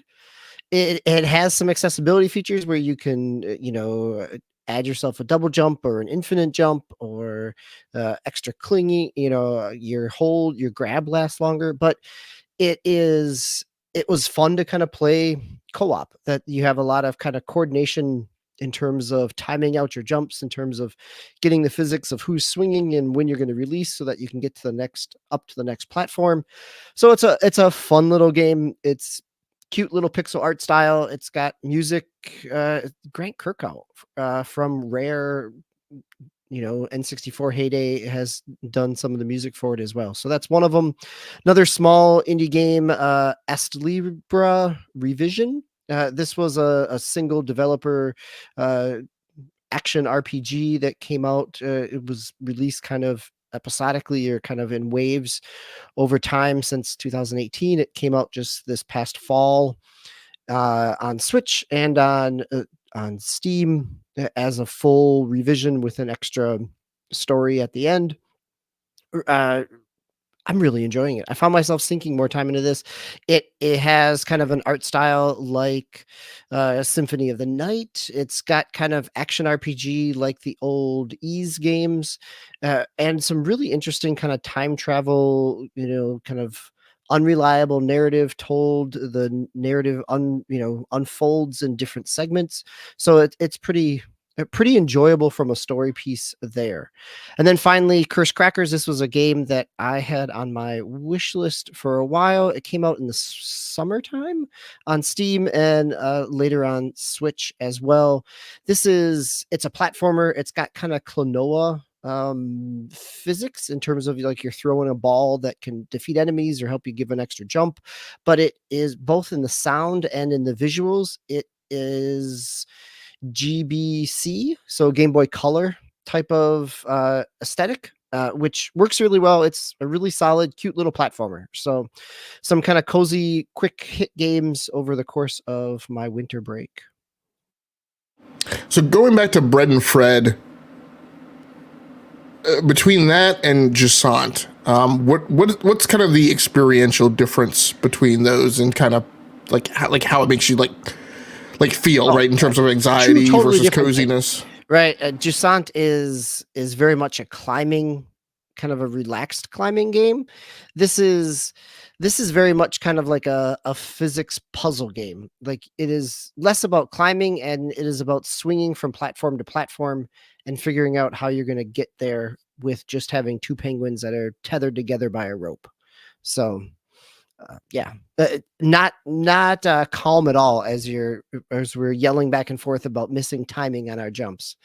It has some accessibility features where you can, add yourself a double jump or an infinite jump or extra clinging, your grab lasts longer, but it was fun to kind of play co-op, that you have a lot of kind of coordination in terms of timing out your jumps, in terms of getting the physics of who's swinging and when you're going to release so that you can get to the next platform. So it's a fun little game. It's cute little pixel art style. It's got music. Grant Kirkhope from Rare, N64 heyday, has done some of the music for it as well. So that's one of them. Another small indie game, Astlibra Revision. This was a single developer action RPG that came out. It was released kind of episodically or kind of in waves over time since 2018. It came out just this past fall on Switch and on Steam as a full revision with an extra story at the end. I'm really enjoying it. I found myself sinking more time into this. It has kind of an art style like Symphony of the Night. It's got kind of action RPG like the old Ys games, and some really interesting kind of time travel, kind of unreliable narrative told. The narrative unfolds in different segments. So it's pretty enjoyable from a story piece there. And then finally, Curse Crackers. This was a game that I had on my wish list for a while. It came out in the summertime on Steam and later on Switch as well. It's a platformer. It's got kind of Klonoa physics in terms of like you're throwing a ball that can defeat enemies or help you give an extra jump, but it is both in the sound and in the visuals. It is GBC, so Game Boy Color type of aesthetic, which works really well. It's a really solid, cute little platformer. So some kind of cozy, quick hit games over the course of my winter break. So going back to Bread and Fred, between that and Jusant, what's kind of the experiential difference between those and kind of like how it makes you like feel, right, in terms of anxiety totally versus coziness? Right. Jusant is very much a climbing, kind of a relaxed climbing game. This is very much kind of like a physics puzzle game. Like it is less about climbing and it is about swinging from platform to platform and figuring out how you're going to get there with just having two penguins that are tethered together by a rope. So not calm at all as we're yelling back and forth about missing timing on our jumps.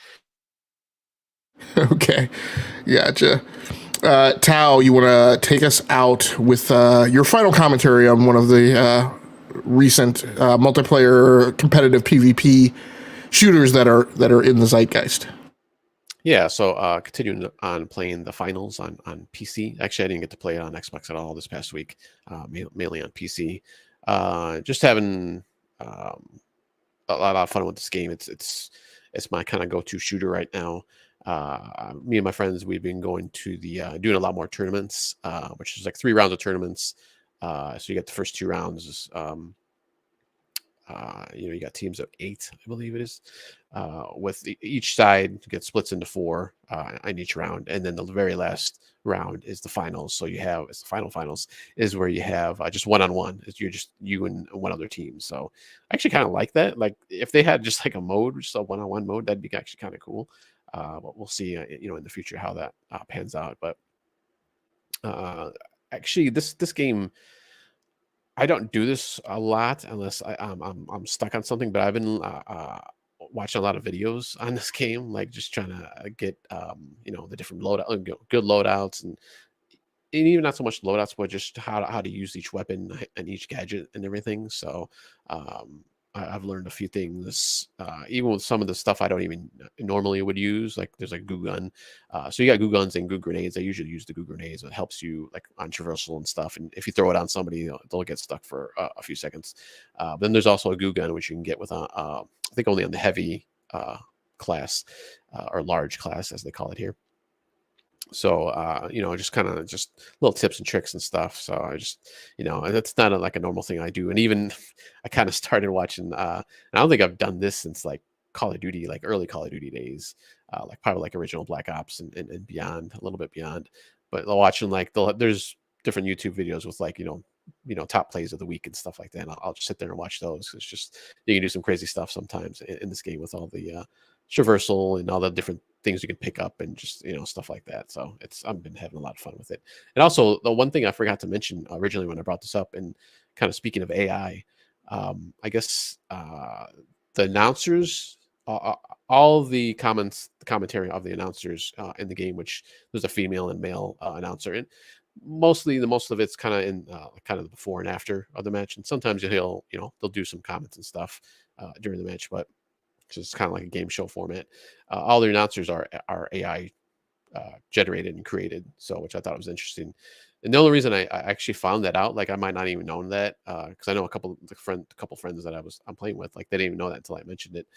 Okay, gotcha. Tao, you want to take us out with your final commentary on one of the recent multiplayer competitive PvP shooters that are in the zeitgeist? Yeah, so continuing on playing the finals on PC. Actually, I didn't get to play it on Xbox at all this past week, mainly on PC. Just having a lot of fun with this game. It's my kind of go-to shooter right now. Me and my friends, we've been going to the doing a lot more tournaments, which is like 3 rounds of tournaments. So you get the first 2 rounds. You got teams of 8, I believe it is, with each side gets splits into 4 in each round, and then the very last round is the finals. So it's the finals is where you have just one-on-one. You're just you and one other team. So I actually kind of like that. Like if they had just like a mode, just a one-on-one mode, that'd be actually kind of cool. But we'll see, in the future how that pans out. But actually, this game, I don't do this a lot unless I'm stuck on something. But I've been watching a lot of videos on this game, like just trying to get the different loadout, good loadouts, and even not so much loadouts, but just how to use each weapon and each gadget and everything. So I've learned a few things, even with some of the stuff I don't even normally would use. Like there's like goo gun. So you got goo guns and goo grenades. I usually use the goo grenades. It helps you like on traversal and stuff. And if you throw it on somebody, they'll get stuck for a few seconds. But then there's also a goo gun, which you can get with, I think only on the heavy class or large class, as they call it here. So just kind of just little tips and tricks and stuff. So I just and that's not like a normal thing I do. And even I kind of started watching and I don't think I've done this since like Call of Duty, like early Call of Duty days, like probably like original Black Ops and beyond, a little bit beyond. But watching like there's different YouTube videos with like top plays of the week and stuff like that, and I'll just sit there and watch those. It's just you can do some crazy stuff sometimes in this game with all the traversal and all the different things you can pick up and just stuff like that. So I've been having a lot of fun with it. And also the one thing I forgot to mention originally when I brought this up, and kind of speaking of AI, I guess the announcers, all the commentary of the announcers in the game, which there's a female and male announcer, and most of it's kind of in kind of the before and after of the match, and sometimes they'll do some comments and stuff during the match, but it's kind of like a game show format. All the announcers are AI generated and created, so which I thought was interesting. And the only reason I actually found that out, like I might not even known that, because I know a couple friends that I'm playing with, like they didn't even know that until I mentioned it.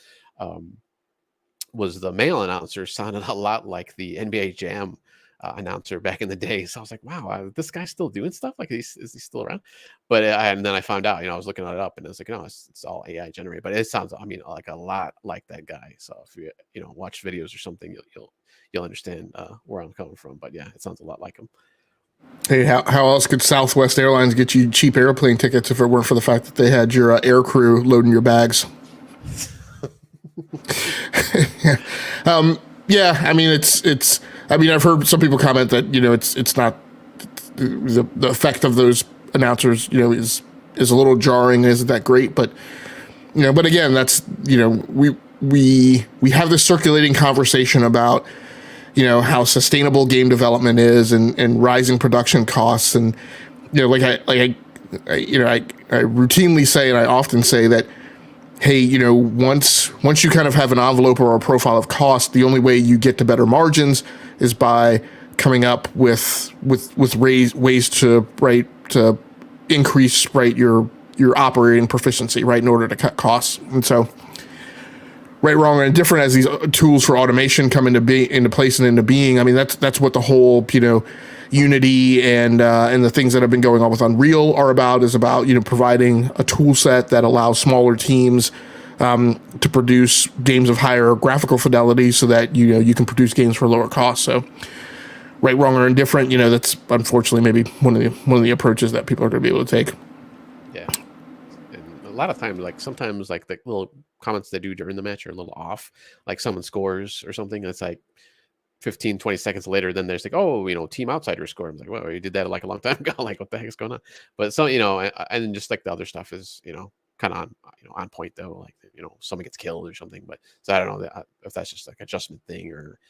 Was the male announcer sounded a lot like the NBA Jam announcer back in the day. So I was like, wow, this guy's still doing stuff? Like, is he still around? But and then I found out, I was looking it up, and I was like, no, it's all AI generated. But it sounds, like a lot like that guy. So if you watch videos or something, you'll understand where I'm coming from. But yeah, it sounds a lot like him. Hey, how else could Southwest Airlines get you cheap airplane tickets if it weren't for the fact that they had your air crew loading your bags? Yeah. I've heard some people comment that it's not the effect of those announcers is a little jarring, isn't that great, but again, that's we have this circulating conversation about how sustainable game development is and rising production costs, and I routinely say, and I often say that, hey, once you kind of have an envelope or a profile of cost, the only way you get to better margins is by coming up with ways to increase your operating proficiency, right, in order to cut costs. And so, right, wrong, or indifferent, as these tools for automation come into place and into being, that's what the whole Unity and the things that have been going on with Unreal are about, is about providing a tool set that allows smaller teams to produce games of higher graphical fidelity, so that you can produce games for lower cost. So, right, wrong, or indifferent, that's unfortunately maybe one of the approaches that people are going to be able to take. Yeah, and a lot of times, like sometimes, like the little comments they do during the match are a little off. Like someone scores or something, and it's like 15-20 seconds later, then there's like, oh, team outsider scored. I'm like, well, you did that like a long time ago. Like, what the heck is going on? But so, and then just like the other stuff is, kind of on point though. Like, someone gets killed or something. But so I don't know if that's just like adjustment thing or,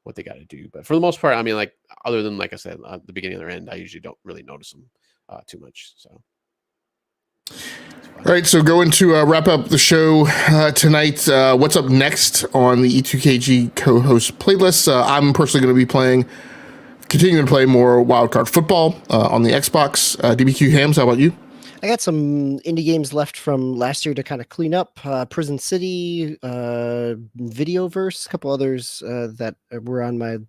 what they got to do. But for the most part, like, other than, like I said, at the beginning of their end, I usually don't really notice them too much. So. All right, so going to wrap up the show tonight, what's up next on the E2KG co-host playlist? I'm personally going to be continuing to play more Wildcard Football on the Xbox. DBQ Hams, how about you? I got some indie games left from last year to kind of clean up. Prison City, Videoverse, a couple others that were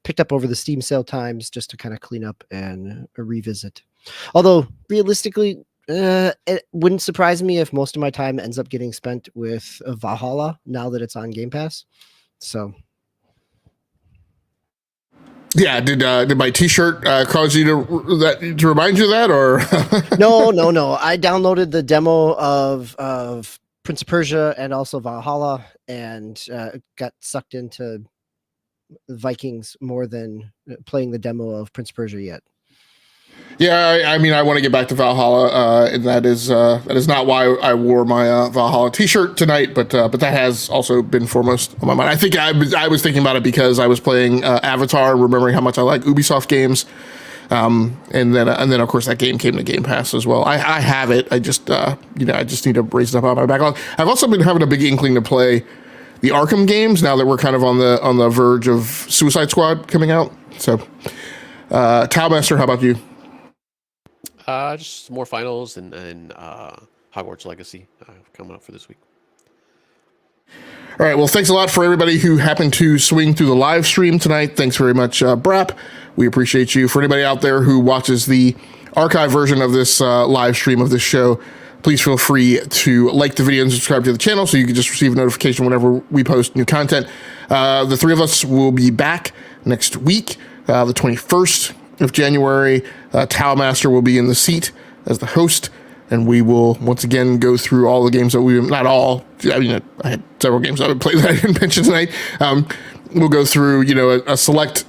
picked up over the Steam sale times, just to kind of clean up and revisit. Although, realistically, it wouldn't surprise me if most of my time ends up getting spent with Valhalla now that it's on Game Pass. So, yeah, did my T-shirt cause you to remind you of that, or No. I downloaded the demo of Prince of Persia and also Valhalla, and got sucked into Vikings more than playing the demo of Prince of Persia yet? Yeah, I mean, I want to get back to Valhalla, and that is not why I wore my Valhalla T-shirt tonight, but that has also been foremost on my mind. I think I was thinking about it because I was playing Avatar, remembering how much I like Ubisoft games, and then of course that game came to Game Pass as well. I have it. I just I just need to raise it up on my backlog. I've also been having a big inkling to play the Arkham games now that we're kind of on the verge of Suicide Squad coming out. So, Talmaster, how about you? Just more finals and Hogwarts Legacy coming up for this week. All right. Well, thanks a lot for everybody who happened to swing through the live stream tonight. Thanks very much, Brap. We appreciate you. For anybody out there who watches the archive version of this live stream of this show, please feel free to like the video and subscribe to the channel so you can just receive a notification whenever we post new content. The three of us will be back next week, the 21st of January. Talmaster will be in the seat as the host, and we will once again go through all the games that not all, I mean, I had several games I would play that I didn't mention tonight. We'll go through, a select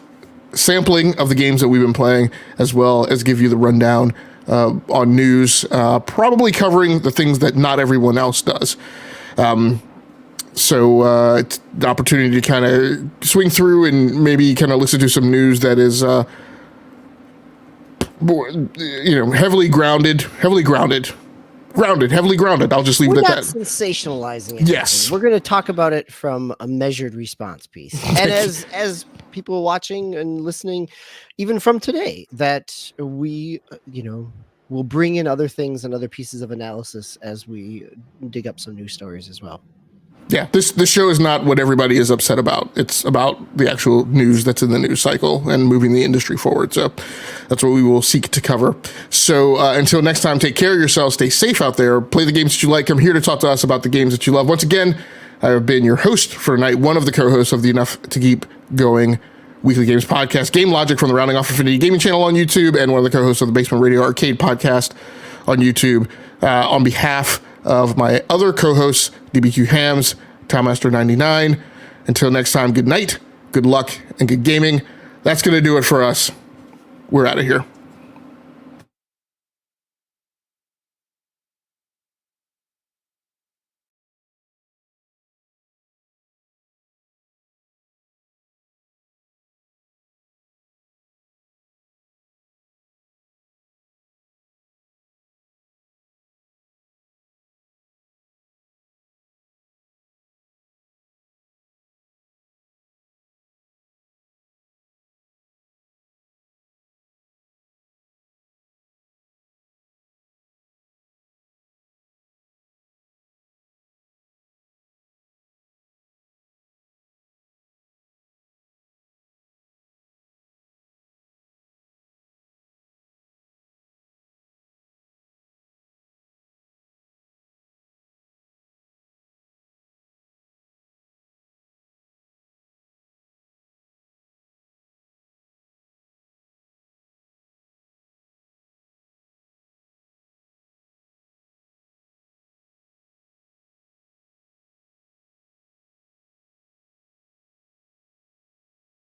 sampling of the games that we've been playing, as well as give you the rundown on news, probably covering the things that not everyone else does. So it's the opportunity to kind of swing through and maybe kind of listen to some news that is, heavily grounded. I'll just leave it at that. We're not sensationalizing it. Yes. We're going to talk about it from a measured response piece. And as people watching and listening, even from today, that we, will bring in other things and other pieces of analysis as we dig up some news stories as well. Yeah, this show is not what everybody is upset about. It's about the actual news that's in the news cycle and moving the industry forward. So that's what we will seek to cover. So until next time, take care of yourselves. Stay safe out there. Play the games that you like. Come here to talk to us about the games that you love. Once again, I have been your host for tonight, one of the co-hosts of the Enough to Keep Going Weekly Games podcast, Game Logic from the Rounding Off Infinity Gaming channel on YouTube, and one of the co-hosts of the Basement Radio Arcade podcast on YouTube. On behalf of my other co-hosts, DBQ Hams, Talmaster99. Until next time, good night, good luck, and good gaming. That's going to do it for us. We're out of here.